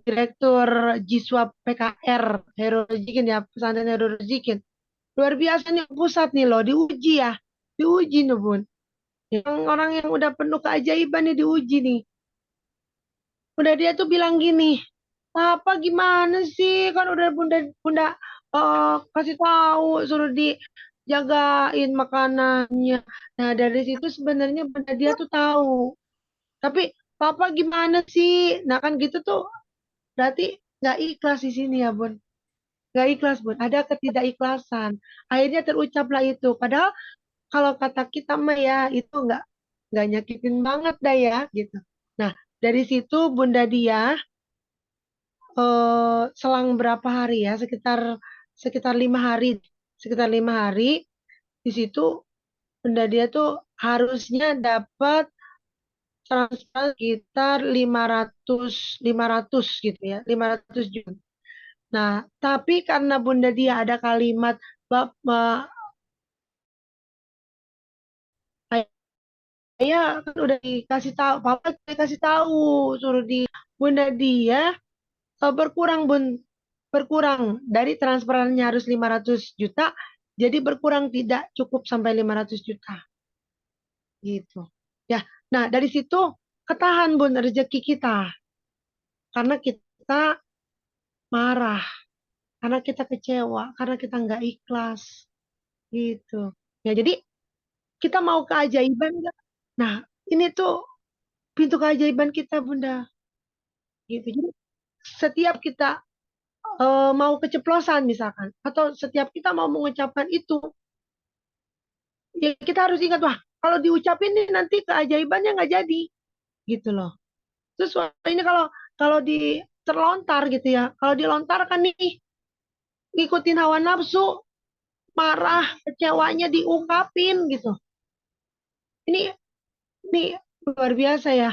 A: Direktur Jiswa PKR, Heru Rezikin ya, pesantren Heru Rezikin. Luar biasa nih pusat nih loh, diuji ya. Diuji nih Bun. Yang orang yang udah penuh keajaiban nih diuji nih. Udah dia tuh bilang gini, apa gimana sih? Kan udah bunda bunda kasih tahu suruh dijagain makanannya. Nah dari situ sebenarnya bunda dia tuh tahu. Tapi papa gimana sih? Nah kan gitu tuh berarti nggak ikhlas di sini ya Bun. Nggak ikhlas Bun. Ada ketidakikhlasan. Akhirnya terucaplah itu. Padahal kalau kata kita mah ya itu nggak nyakitin banget dah ya gitu. Nah dari situ Bunda Dia selang berapa hari ya sekitar sekitar 5 hari di situ Bunda Dia tuh harusnya dapat transfer sekitar 500 gitu ya 500 juta. Nah tapi karena Bunda Dia ada kalimat Bapak saya kan udah dikasih tahu, Papa dikasih tahu, suruh di Bunda Dia berkurang Bun, berkurang dari transferannya harus 500 juta, jadi berkurang tidak cukup sampai 500 juta gitu. Ya, nah dari situ ketahan Bun rezeki kita karena kita marah, karena kita kecewa, karena kita nggak ikhlas gitu. Ya jadi kita mau keajaiban nggak? Nah ini tuh pintu keajaiban kita Bunda gitu. Jadi setiap kita mau keceplosan misalkan, atau setiap kita mau mengucapkan itu, ya kita harus ingat, wah kalau diucapin nih nanti keajaibannya nggak jadi, gitu loh. Terus wah, ini kalau kalau di terlontar gitu ya, kalau dilontarkan nih, ngikutin hawa nafsu, marah, kecewanya diungkapin gitu. Ini ini luar biasa ya.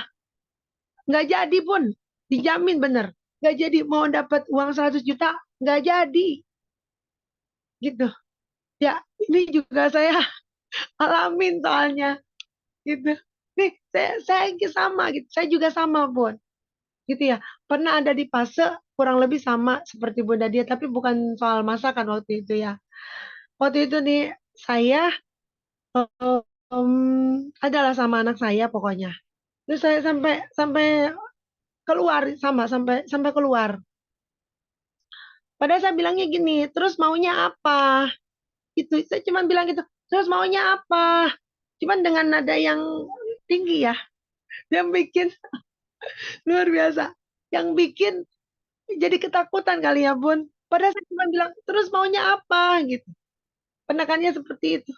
A: Nggak jadi pun, dijamin bener. Nggak jadi mau dapat uang 100 juta, nggak jadi gitu. Ya, ini juga saya alamin soalnya gitu. Nih, saya sama gitu. Saya juga sama, Bun. Gitu ya. Pernah ada di fase kurang lebih sama seperti Bunda dia, tapi bukan soal masakan waktu itu ya. Waktu itu nih saya adalah sama anak saya pokoknya. Terus saya sampai sampai keluar sama sampai sampai keluar. Padahal saya bilangnya gini, terus maunya apa? Itu saya cuma bilang gitu. Terus maunya apa? Cuman dengan nada yang tinggi ya, yang bikin luar biasa. Yang bikin jadi ketakutan kali ya, Bun. Padahal saya cuma bilang, terus maunya apa gitu. Penekannya seperti itu.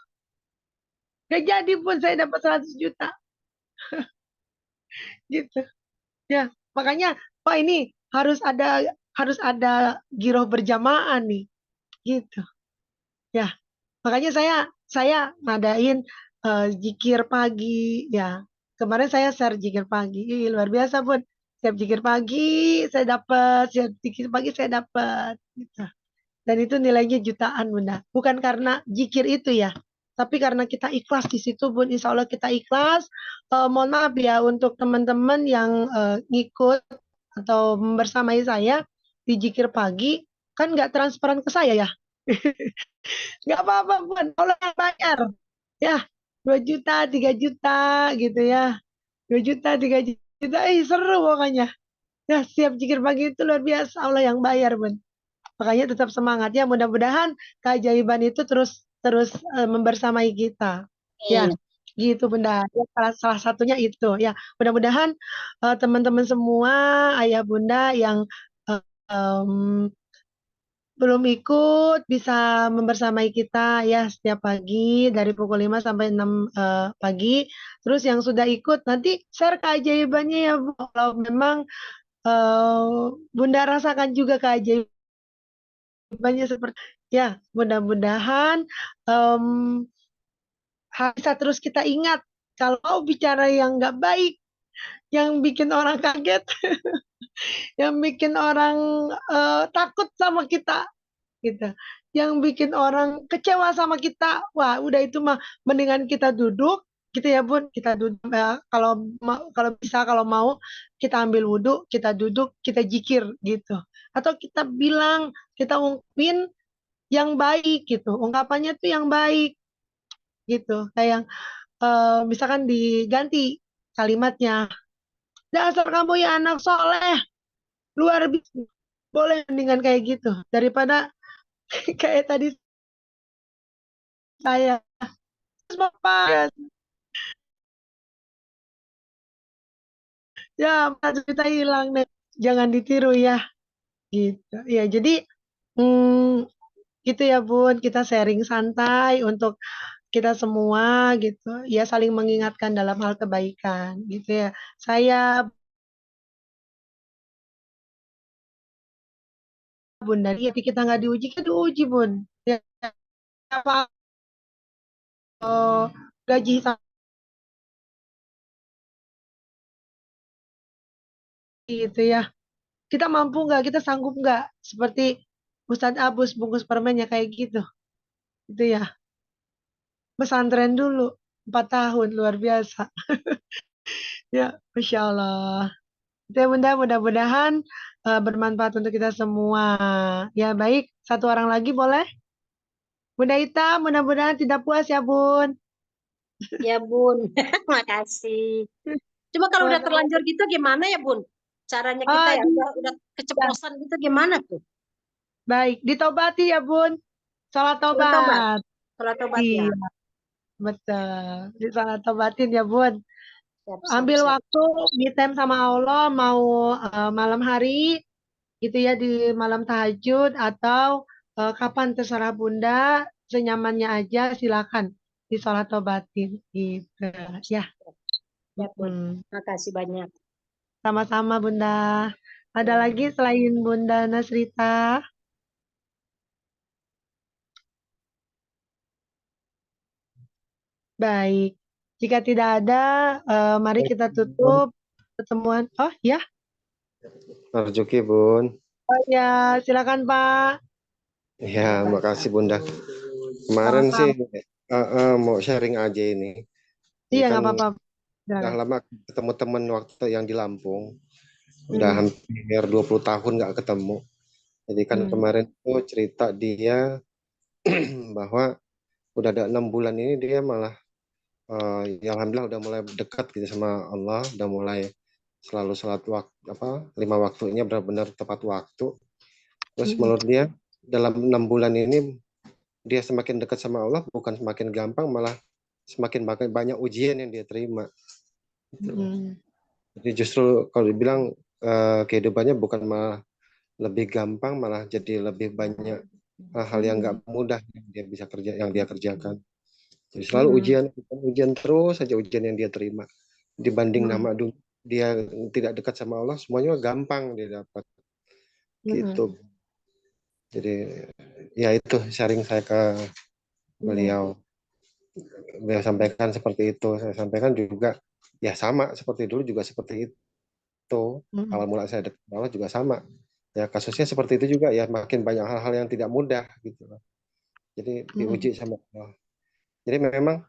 A: Gak jadi pun saya dapat 100 juta gitu. Ya, makanya Pak ini harus ada giroh berjamaah nih gitu. Ya, makanya saya ngadain zikir pagi ya. Kemarin saya share zikir pagi. Ih, luar biasa pun. Setiap zikir pagi saya dapat, setiap zikir pagi saya dapat gitu. Dan itu nilainya jutaan, Bunda. Bukan karena zikir itu ya, tapi karena kita ikhlas di situ, Bun. Insya Allah kita ikhlas. Mohon maaf ya untuk teman-teman yang ngikut atau bersamai saya di zikir pagi, kan nggak transparan ke saya ya. Nggak apa-apa, Bun. Allah yang bayar. Ya, 2 juta, 3 juta gitu ya. 2 juta, 3 juta. Seru pokoknya. Ya, siap zikir pagi itu luar biasa. Allah yang bayar, Bun. Makanya tetap semangat ya. Mudah-mudahan keajaiban itu terus terus membersamai kita. Ya,
B: Amin.
A: gitu Bunda. Ya, salah satunya itu ya. Mudah-mudahan teman-teman semua, ayah bunda yang em, belum ikut bisa membersamai kita ya setiap pagi dari pukul 5 sampai 6 pagi. Terus yang sudah ikut nanti share keajaibannya ya Bu. Kalau memang Bunda rasakan juga keajaiban banyak seperti ya mudah-mudahan em, bisa terus kita ingat kalau bicara yang nggak baik yang bikin orang kaget yang bikin orang takut sama kita gitu yang bikin orang kecewa sama kita wah udah itu mah mendingan kita duduk gitu ya Bun kita duduk kalau bisa kalau mau kita ambil wudhu kita duduk kita jikir gitu atau kita bilang kita ungkapin yang baik gitu. Ungkapannya tuh yang baik gitu. Kayak yang misalkan diganti kalimatnya. Dasar kamu ya anak soleh, luar biasa. Boleh mendingan kayak gitu daripada kayak tadi saya. Terus Bapak ya 4 juta hilang deh. Jangan ditiru ya gitu. Ya jadi gitu ya Bun, kita sharing santai untuk kita semua gitu. Ya saling mengingatkan dalam hal kebaikan gitu ya. Saya Bun dari hati kita nggak diuji kan diuji Bun ya apa gaji itu ya kita mampu nggak kita sanggup nggak seperti Ustadz Abus bungkus permennya kayak gitu itu ya pesantren dulu 4 tahun luar biasa ya Masya Allah itu ya Bunda mudah-mudahan bermanfaat untuk kita semua ya baik satu orang lagi boleh Bunda Ita mudah-mudahan tidak puas ya Bun
C: Ya Bun, makasih. Cuma kalau udah
A: Boleh.
C: terlanjur gitu gimana ya Bun? Caranya kita
A: Ah,
C: ya udah
A: ya,
C: keceplosan gitu gimana tuh?
A: baik ditobati ya Bun salat
C: Sholat tobat,
A: tobat
C: sholat tobat ya.
A: iya betul. Disalah tobatin ya, Bun.
C: Siap, siap,
A: Ambil
C: siap.
A: waktu, me time sama Allah, mau malam hari, gitu ya di malam tahajud atau kapan terserah Bunda, senyamannya aja silakan di sholat tobatin gitu ya.
C: Ya, Bun.
A: Hmm.
C: Makasih banyak.
A: Sama-sama Bunda. Ada lagi selain Bunda Nasrita? Baik. Jika tidak ada, mari kita tutup pertemuan. Oh ya,
D: Marjuki, Bun.
A: oh ya, silakan Pak.
D: Ya, makasih Bunda. Kemarin sih mau sharing aja ini. Ini
A: Iya,
D: kan
A: nggak apa-apa.
D: udah
A: Silakan.
D: lama ketemu temen waktu yang di Lampung. Udah
A: Hmm.
D: hampir 20 tahun nggak ketemu. Jadi kan kemarin tuh cerita dia bahwa udah ada 6 bulan ini dia malah ya alhamdulillah udah mulai dekat gitu sama Allah, udah mulai selalu sholat waktu 5 waktunya benar-benar tepat waktu. Terus menurut dia dalam 6 bulan ini dia semakin dekat sama Allah, bukan semakin gampang, malah semakin banyak ujian yang dia terima. Gitu. Jadi justru kalau dibilang kehidupannya bukan malah lebih gampang, malah jadi lebih banyak hal yang nggak mudah yang dia bisa yang dia kerjakan. Jadi selalu ujian terus saja ujian yang dia terima. Dibanding nama dulu dia tidak dekat sama Allah, semuanya gampang dia dapat. Gitu. Jadi ya itu sharing saya ke beliau. Beliau sampaikan seperti itu. Saya sampaikan juga ya sama seperti dulu juga seperti itu. Awal mula saya dekat sama Allah juga sama. Ya kasusnya seperti itu juga ya, makin banyak hal-hal yang tidak mudah gitu. Jadi diuji sama Allah. Jadi memang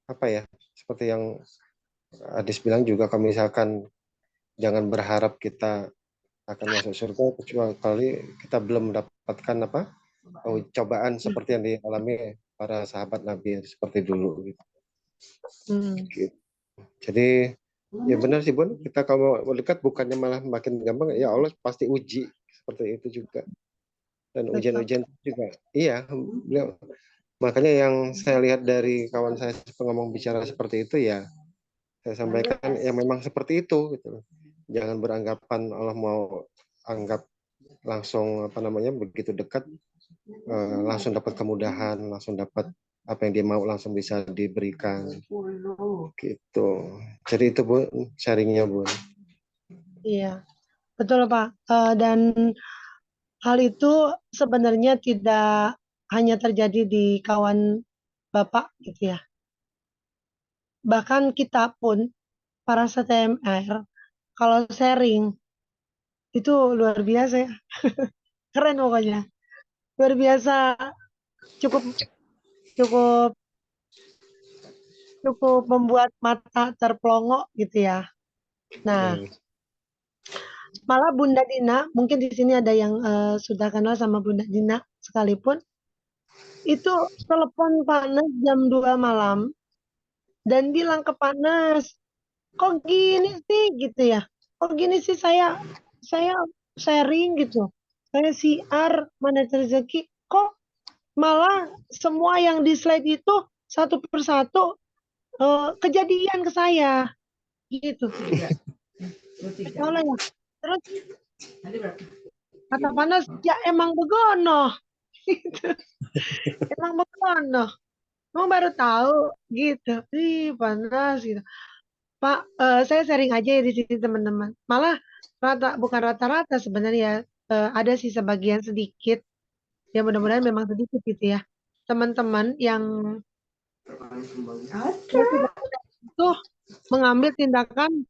D: apa ya, seperti yang Adis bilang juga, kalau misalkan jangan berharap kita akan masuk surga kecuali kita belum mendapatkan cobaan seperti yang dialami para sahabat Nabi seperti dulu gitu. Jadi ya benar sih Bun, kita kalau mau dekat bukannya malah makin gampang, ya Allah pasti uji seperti itu juga. Dan ujian-ujian juga. Iya, makanya yang saya lihat dari kawan saya pengomong bicara seperti itu ya, saya sampaikan yang memang seperti itu gitu. Jangan beranggapan Allah mau anggap langsung begitu dekat langsung dapat kemudahan, langsung dapat apa yang dia mau langsung bisa diberikan gitu. Jadi itu Bu sharingnya Bu.
A: Iya, betul Pak. Dan hal itu sebenarnya tidak hanya terjadi di kawan Bapak gitu ya. Bahkan kita pun para CTMR kalau sharing itu luar biasa ya. Keren pokoknya. Luar biasa, cukup cukup cukup membuat mata terpelongok gitu ya. Nah, malah Bunda Dina, mungkin di sini ada yang sudah kenal sama Bunda Dina sekalipun, itu telepon Panas jam 2 malam dan bilang ke Panas, kok gini sih gitu ya, kok gini sih saya sharing gitu, saya siar mana rezeki, kok malah semua yang di slide itu satu persatu kejadian ke saya gitu. Soalnya ya. Terus kata Panas, ya emang begono. Gitu. Emang begono. Emang baru tahu gitu. Ih, Panas gitu. Pak, saya sharing aja ya di sini teman-teman. Malah bukan rata-rata sebenarnya, ada sih sebagian sedikit. Ya mudah-mudahan memang sedikit gitu ya. Teman-teman yang itu mengambil tindakan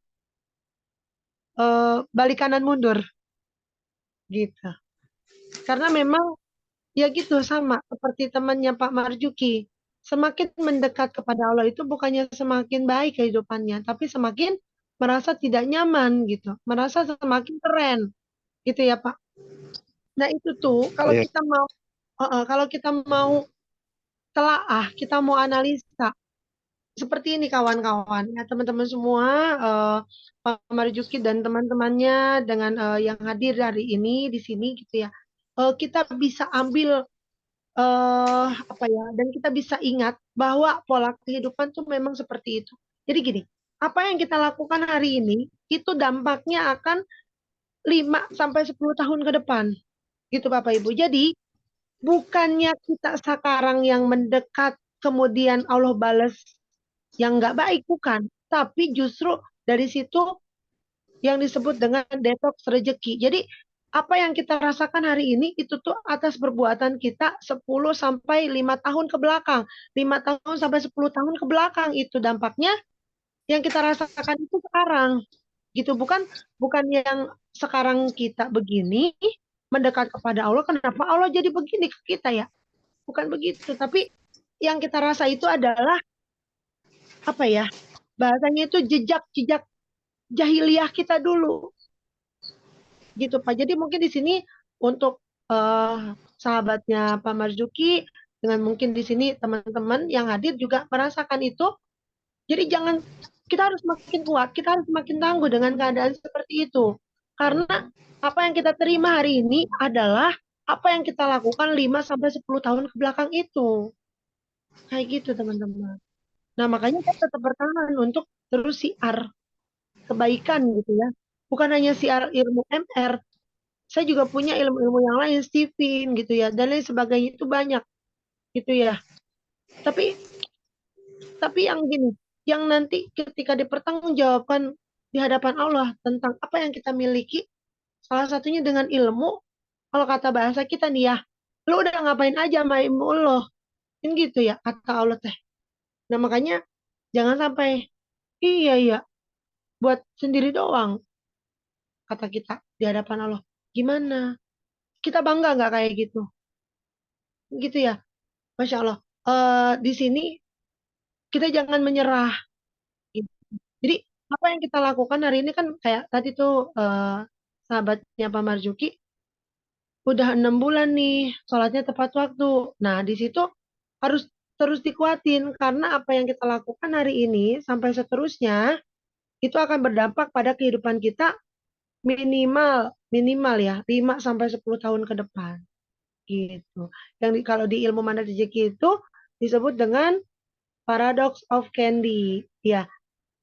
A: balik kanan mundur gitu. Karena memang ya gitu sama seperti temannya Pak Marjuki. Semakin mendekat kepada Allah itu bukannya semakin baik kehidupannya, tapi semakin merasa tidak nyaman gitu, merasa semakin keren gitu ya Pak. Nah itu tuh kalau kita mau telaah, kita mau analisa seperti ini kawan-kawan ya teman-teman semua, Pak Marjuki dan teman-temannya dengan yang hadir hari ini di sini gitu ya, kita bisa ambil apa ya, dan kita bisa ingat bahwa pola kehidupan tuh memang seperti itu. Jadi gini, apa yang kita lakukan hari ini itu dampaknya akan 5 sampai 10 tahun ke depan. Gitu Bapak Ibu. Jadi bukannya kita sekarang yang mendekat kemudian Allah balas yang nggak baik, bukan. Tapi justru dari situ yang disebut dengan detox rezeki. Jadi apa yang kita rasakan hari ini itu tuh atas perbuatan kita 10 sampai 5 tahun ke belakang. 5 tahun sampai 10 tahun ke belakang itu dampaknya yang kita rasakan itu sekarang. Gitu bukan yang sekarang kita begini mendekat kepada Allah, kenapa Allah jadi begini ke kita ya? Bukan begitu, tapi yang kita rasa itu adalah apa ya? Bahasanya itu jejak-jejak jahiliyah kita dulu. Gitu Pak. Jadi mungkin di sini untuk sahabatnya Pak Marzuki dengan mungkin di sini teman-teman yang hadir juga merasakan itu. Jadi jangan, kita harus makin kuat, kita harus makin tangguh dengan keadaan seperti itu. Karena apa yang kita terima hari ini adalah apa yang kita lakukan 5 sampai 10 tahun ke belakang itu. Kayak gitu teman-teman. Nah, makanya saya tetap bertahan untuk terus siar kebaikan gitu ya. Bukan hanya siar ilmu MR, saya juga punya ilmu-ilmu yang lain, Stephen gitu ya, dan lain sebagainya itu banyak gitu ya. Tapi yang gini, yang nanti ketika dipertanggungjawabkan di hadapan Allah tentang apa yang kita miliki, salah satunya dengan ilmu. Kalau kata bahasa kita nih ya, lu udah ngapain aja sama ilmu lo, kan gitu ya kata Allah teh. Nah makanya jangan sampai iya buat sendiri doang kata kita di hadapan Allah. Gimana? Kita bangga nggak kayak gitu? Gitu ya, Masya Allah. Di sini kita jangan menyerah. Gitu. Jadi apa yang kita lakukan hari ini kan kayak tadi tuh sahabatnya Pak Marzuki udah 6 bulan nih sholatnya tepat waktu. Nah di situ harus terus dikuatin karena apa yang kita lakukan hari ini sampai seterusnya itu akan berdampak pada kehidupan kita minimal minimal ya 5 sampai 10 tahun ke depan gitu. Kalau di ilmu mana rezeki itu disebut dengan paradox of candy. Ya,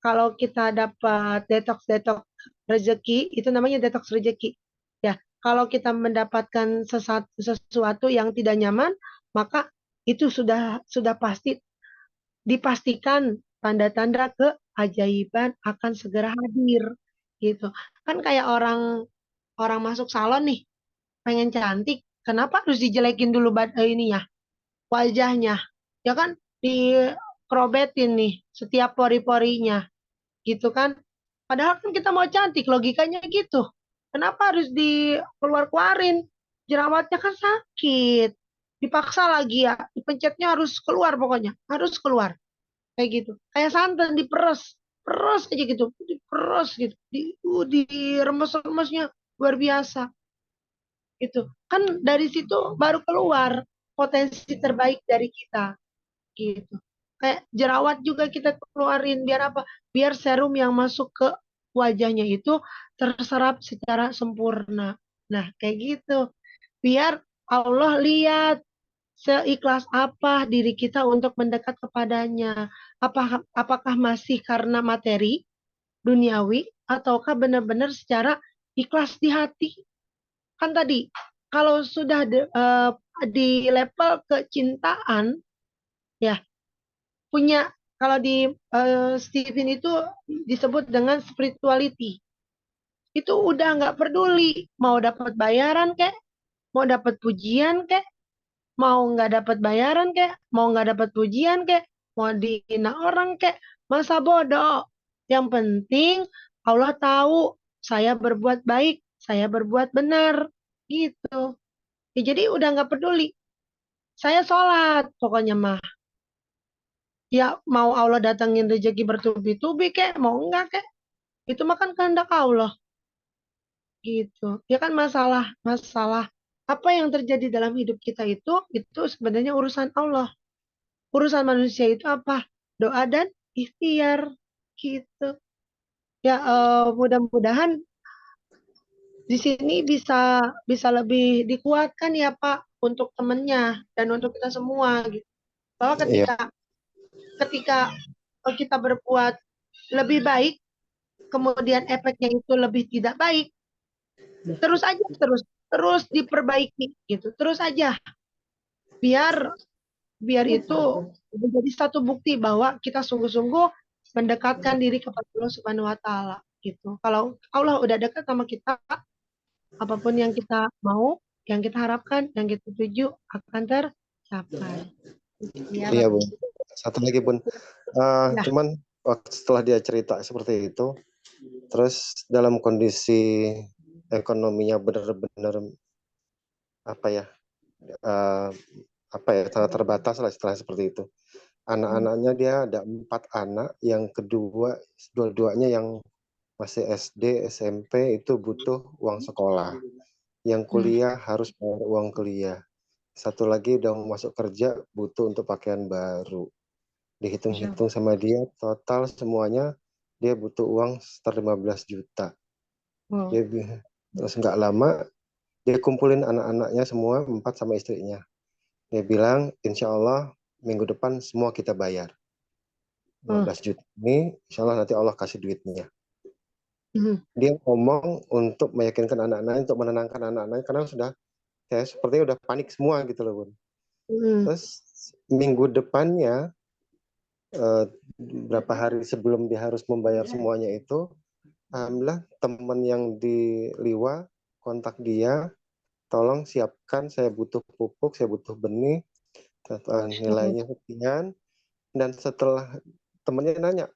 A: kalau kita dapat detox rezeki itu namanya detox rezeki. Ya, kalau kita mendapatkan sesuatu yang tidak nyaman, maka itu sudah pasti dipastikan tanda-tanda keajaiban akan segera hadir gitu. Kan kayak orang orang masuk salon nih, pengen cantik, kenapa harus dijelekin dulu ininya, wajahnya? Ya kan dikrobetin nih setiap pori-porinya gitu kan. Padahal kan kita mau cantik, logikanya gitu. Kenapa harus dikeluar-keluarin? Jerawatnya kan sakit. Dipaksa lagi ya, dipencetnya harus keluar pokoknya, harus keluar. Kayak gitu. Kayak santan diperes, peres aja gitu, diperes gitu, diremes-remesnya luar biasa. Gitu. Kan dari situ baru keluar potensi terbaik dari kita. Gitu. Kayak jerawat juga kita keluarin biar apa? Biar serum yang masuk ke wajahnya itu terserap secara sempurna. Nah, kayak gitu. Biar Allah lihat seikhlas apa diri kita untuk mendekat kepadanya. Apakah masih karena materi duniawi ataukah benar-benar secara ikhlas di hati? Kan tadi kalau sudah di level kecintaan ya punya, kalau di Stephen itu disebut dengan spirituality. Itu udah nggak peduli mau dapat bayaran kek, mau dapat pujian kek, mau nggak dapat bayaran kek, mau nggak dapat pujian kek, mau dihina orang kek, masa bodoh. Yang penting Allah tahu saya berbuat baik, saya berbuat benar, gitu. Ya, jadi udah nggak peduli. Saya sholat, pokoknya mah. Ya mau Allah datangin rezeki bertubi-tubi kek, mau enggak kek. Itu mah kan kehendak Allah. Gitu. Ya kan masalah apa yang terjadi dalam hidup kita itu sebenarnya urusan Allah. Urusan manusia itu apa? Doa dan ikhtiar. Gitu. Ya mudah-mudahan di sini bisa lebih dikuatkan ya Pak untuk temennya dan untuk kita semua gitu. Bahwa
D: Iya,
A: ketika kita berbuat lebih baik, kemudian efeknya itu lebih tidak baik, Terus aja, terus diperbaiki gitu. Terus aja biar biar itu menjadi satu bukti bahwa kita sungguh-sungguh mendekatkan diri kepada Allah Subhanahu wa taala gitu. Kalau Allah udah dekat sama kita, apapun yang kita mau, yang kita harapkan, yang kita tuju akan tercapai. Ya,
D: Iya,
A: Bapak.
D: Bun. Satu lagi, Bun.
A: Ya.
D: Cuman setelah dia cerita seperti itu, terus dalam kondisi ekonominya benar-benar apa ya, sangat terbatas lah setelah seperti itu. Anak-anaknya dia ada 4 anak, yang kedua dua-duanya yang masih SD, SMP itu butuh uang sekolah. Yang kuliah harus bayar uang kuliah. Satu lagi udah mau masuk kerja butuh untuk pakaian baru. Dihitung-hitung sama dia total semuanya dia butuh uang sekitar 15 juta. Terus nggak lama dia kumpulin anak-anaknya semua 4 sama istrinya. Dia bilang insya Allah minggu depan semua kita bayar. 15 juta ini insya Allah nanti Allah kasih duitnya. Dia ngomong untuk meyakinkan anak-anaknya, untuk menenangkan anak-anaknya karena sudah sepertinya udah panik semua gitu loh, Bun. Terus minggu depannya berapa hari sebelum dia harus membayar semuanya itu, alhamdulillah teman yang di Liwa kontak dia, tolong siapkan, saya butuh pupuk, saya butuh benih, nilainya sekian. Dan setelah temannya nanya,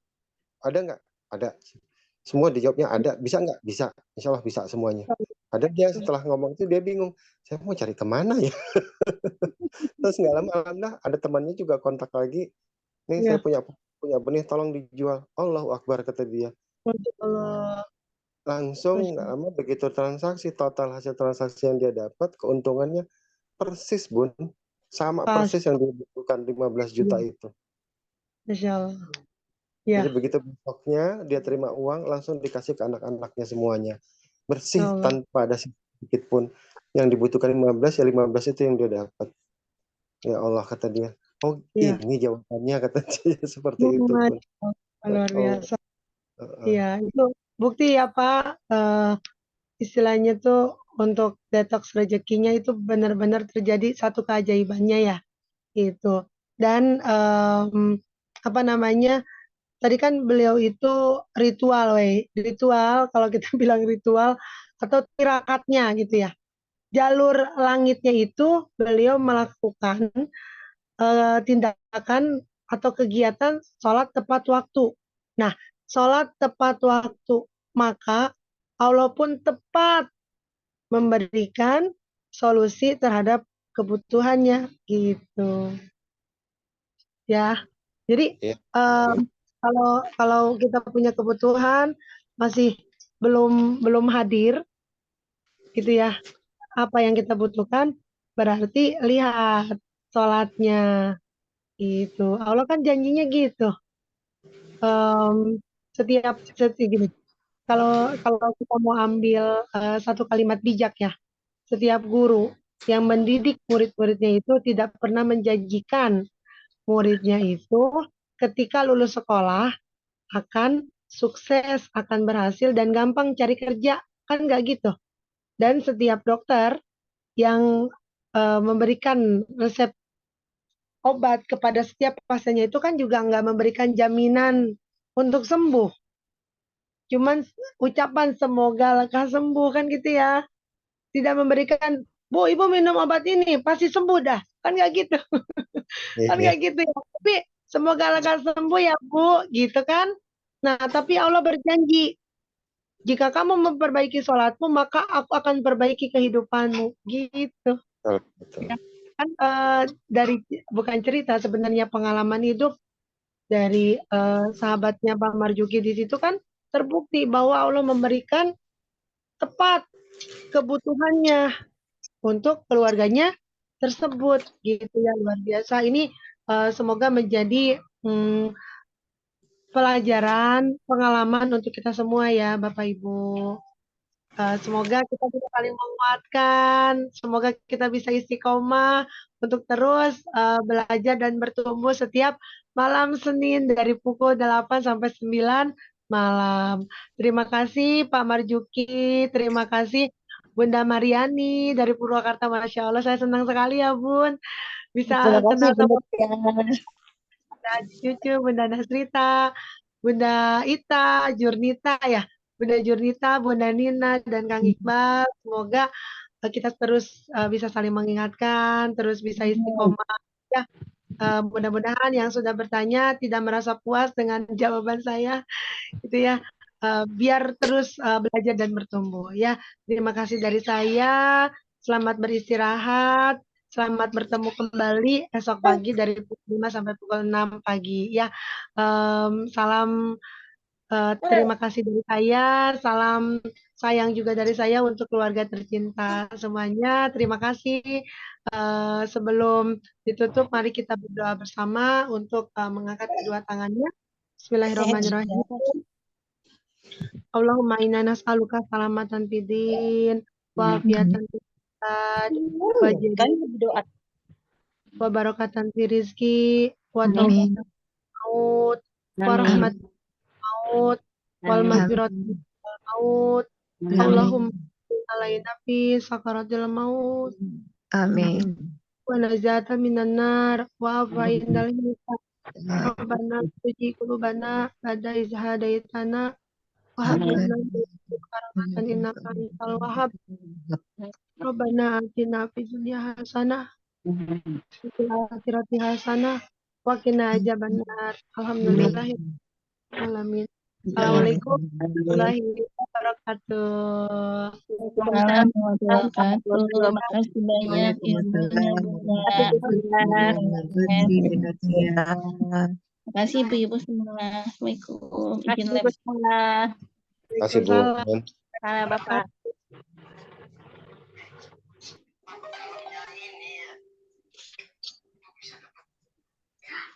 D: ada nggak? Ada. Semua dijawabnya ada. Bisa nggak? Bisa. Insya Allah bisa semuanya. Ada dia setelah ngomong itu dia bingung, saya mau cari kemana ya? Terus nggak lama alhamdulillah ada temannya juga kontak lagi, nih saya punya benih tolong dijual. Allahu Akbar kata dia. Langsung nggak lama begitu transaksi, total hasil transaksi yang dia dapat keuntungannya persis, Bun, sama persis yang dibutuhkan 15 juta itu.
A: Masya Allah. Ya.
D: Jadi begitu besoknya dia terima uang langsung dikasih ke anak-anaknya semuanya. Bersih tanpa ada sedikit pun. Yang dibutuhkan 15 ya 15 itu yang dia dapat. Ya Allah kata dia. Oh ini jawabannya kata dia seperti itu pun.
A: Luar biasa. Iya, itu bukti ya Pak. Istilahnya tuh untuk detox rezekinya itu benar-benar terjadi satu keajaibannya ya. Gitu. Dan apa namanya? Tadi kan beliau itu ritual, ritual kalau kita bilang ritual atau tirakatnya gitu ya. Jalur langitnya itu beliau melakukan tindakan atau kegiatan sholat tepat waktu. Nah, sholat tepat waktu, maka Allah pun tepat memberikan solusi terhadap kebutuhannya gitu. Ya, jadi kalau kita punya kebutuhan masih belum hadir, gitu ya, apa yang kita butuhkan, berarti lihat sholatnya, gitu. Allah kan janjinya gitu. Setiap gini, kalau kita mau ambil satu kalimat bijak ya, setiap guru yang mendidik murid-muridnya itu tidak pernah menjanjikan muridnya itu ketika lulus sekolah akan sukses, akan berhasil dan gampang cari kerja, kan nggak gitu. Dan setiap dokter yang memberikan resep obat kepada setiap pasiennya itu kan juga nggak memberikan jaminan untuk sembuh. Cuman ucapan semoga lekas sembuh kan gitu ya. Tidak memberikan, Bu, Ibu minum obat ini pasti sembuh dah. Kan nggak gitu. Kan nggak gitu ya. Tapi semoga lekas sembuh ya Bu, gitu kan. Nah, tapi Allah berjanji, jika kamu memperbaiki sholatmu, maka aku akan perbaiki kehidupanmu. Gitu. Ya. Kan dari bukan cerita, sebenarnya pengalaman hidup dari sahabatnya Pak Marjuki di situ kan terbukti bahwa Allah memberikan tepat kebutuhannya untuk keluarganya tersebut gitu ya, luar biasa. Ini semoga menjadi pelajaran, pengalaman untuk kita semua ya Bapak Ibu. Semoga kita bisa saling menguatkan, semoga kita bisa istiqomah untuk terus belajar dan bertumbuh setiap malam Senin dari pukul 8 sampai 9 malam. Terima kasih Pak Marjuki, terima kasih Bunda Mariani dari Purwakarta. Masya Allah, saya senang sekali ya Bun.
B: Terima
A: Bisa
B: kasih
A: kenal sama
B: Bunda Tia.
A: Bunda Cucu, Bunda Nasrita, Bunda Ita, Jurnita ya. Bunda Jurnita, Bunda Nina, dan Kang Iqbal. Semoga kita terus bisa saling mengingatkan, terus bisa istiqomah. Ya, mudah-mudahan yang sudah bertanya tidak merasa puas dengan jawaban saya, gitu ya. Biar terus belajar dan bertumbuh. Ya, terima kasih dari saya. Selamat beristirahat. Selamat bertemu kembali esok pagi dari pukul 5 sampai pukul 6 pagi. Ya, salam terima kasih dari saya. Salam sayang juga dari saya untuk keluarga tercinta semuanya. Terima kasih. Sebelum ditutup, mari kita berdoa bersama untuk mengangkat kedua tangannya. Bismillahirrahmanirrahim. Allahumma inna nas'aluka salamatan fidin, wa afiatan fid jasad, wa
C: Kan
A: jadi
C: berdoa.
A: wa barakatan fi rizki, wa
B: Amin.
A: taufatan maut, wa
C: Amin.
A: rahmat maut, wal
C: Amin.
A: maghfirat maut.
B: Amin.
A: Allahumma alaina fi sakaratil maut,
E: Amin.
A: wa najata minan nar, wa afa indal hisab. Rabbana tuji qulubana ba'da iz hadaitana wa hab lana min ladunka rahmatan innaka antal wahhab. Rabbana atina fid dunya hasanah wa fil akhirati hasanah wa qina adzabannar. Alhamdulillahirabbil alamin. Assalamualaikum warahmatullahi wabarakatuh.
B: Waalaikumsalam warahmatullahi wabarakatuh. Terima kasih banyak ilmunya Bunda.
E: Bunda Tia.
B: Terima kasih Ibu-Ibu semua. Assalamualaikum. Izin
C: Kasih
B: lab.
C: Bu Sarah.
D: Kasih Bu.
A: Waalaikumsalam.
C: Bapak.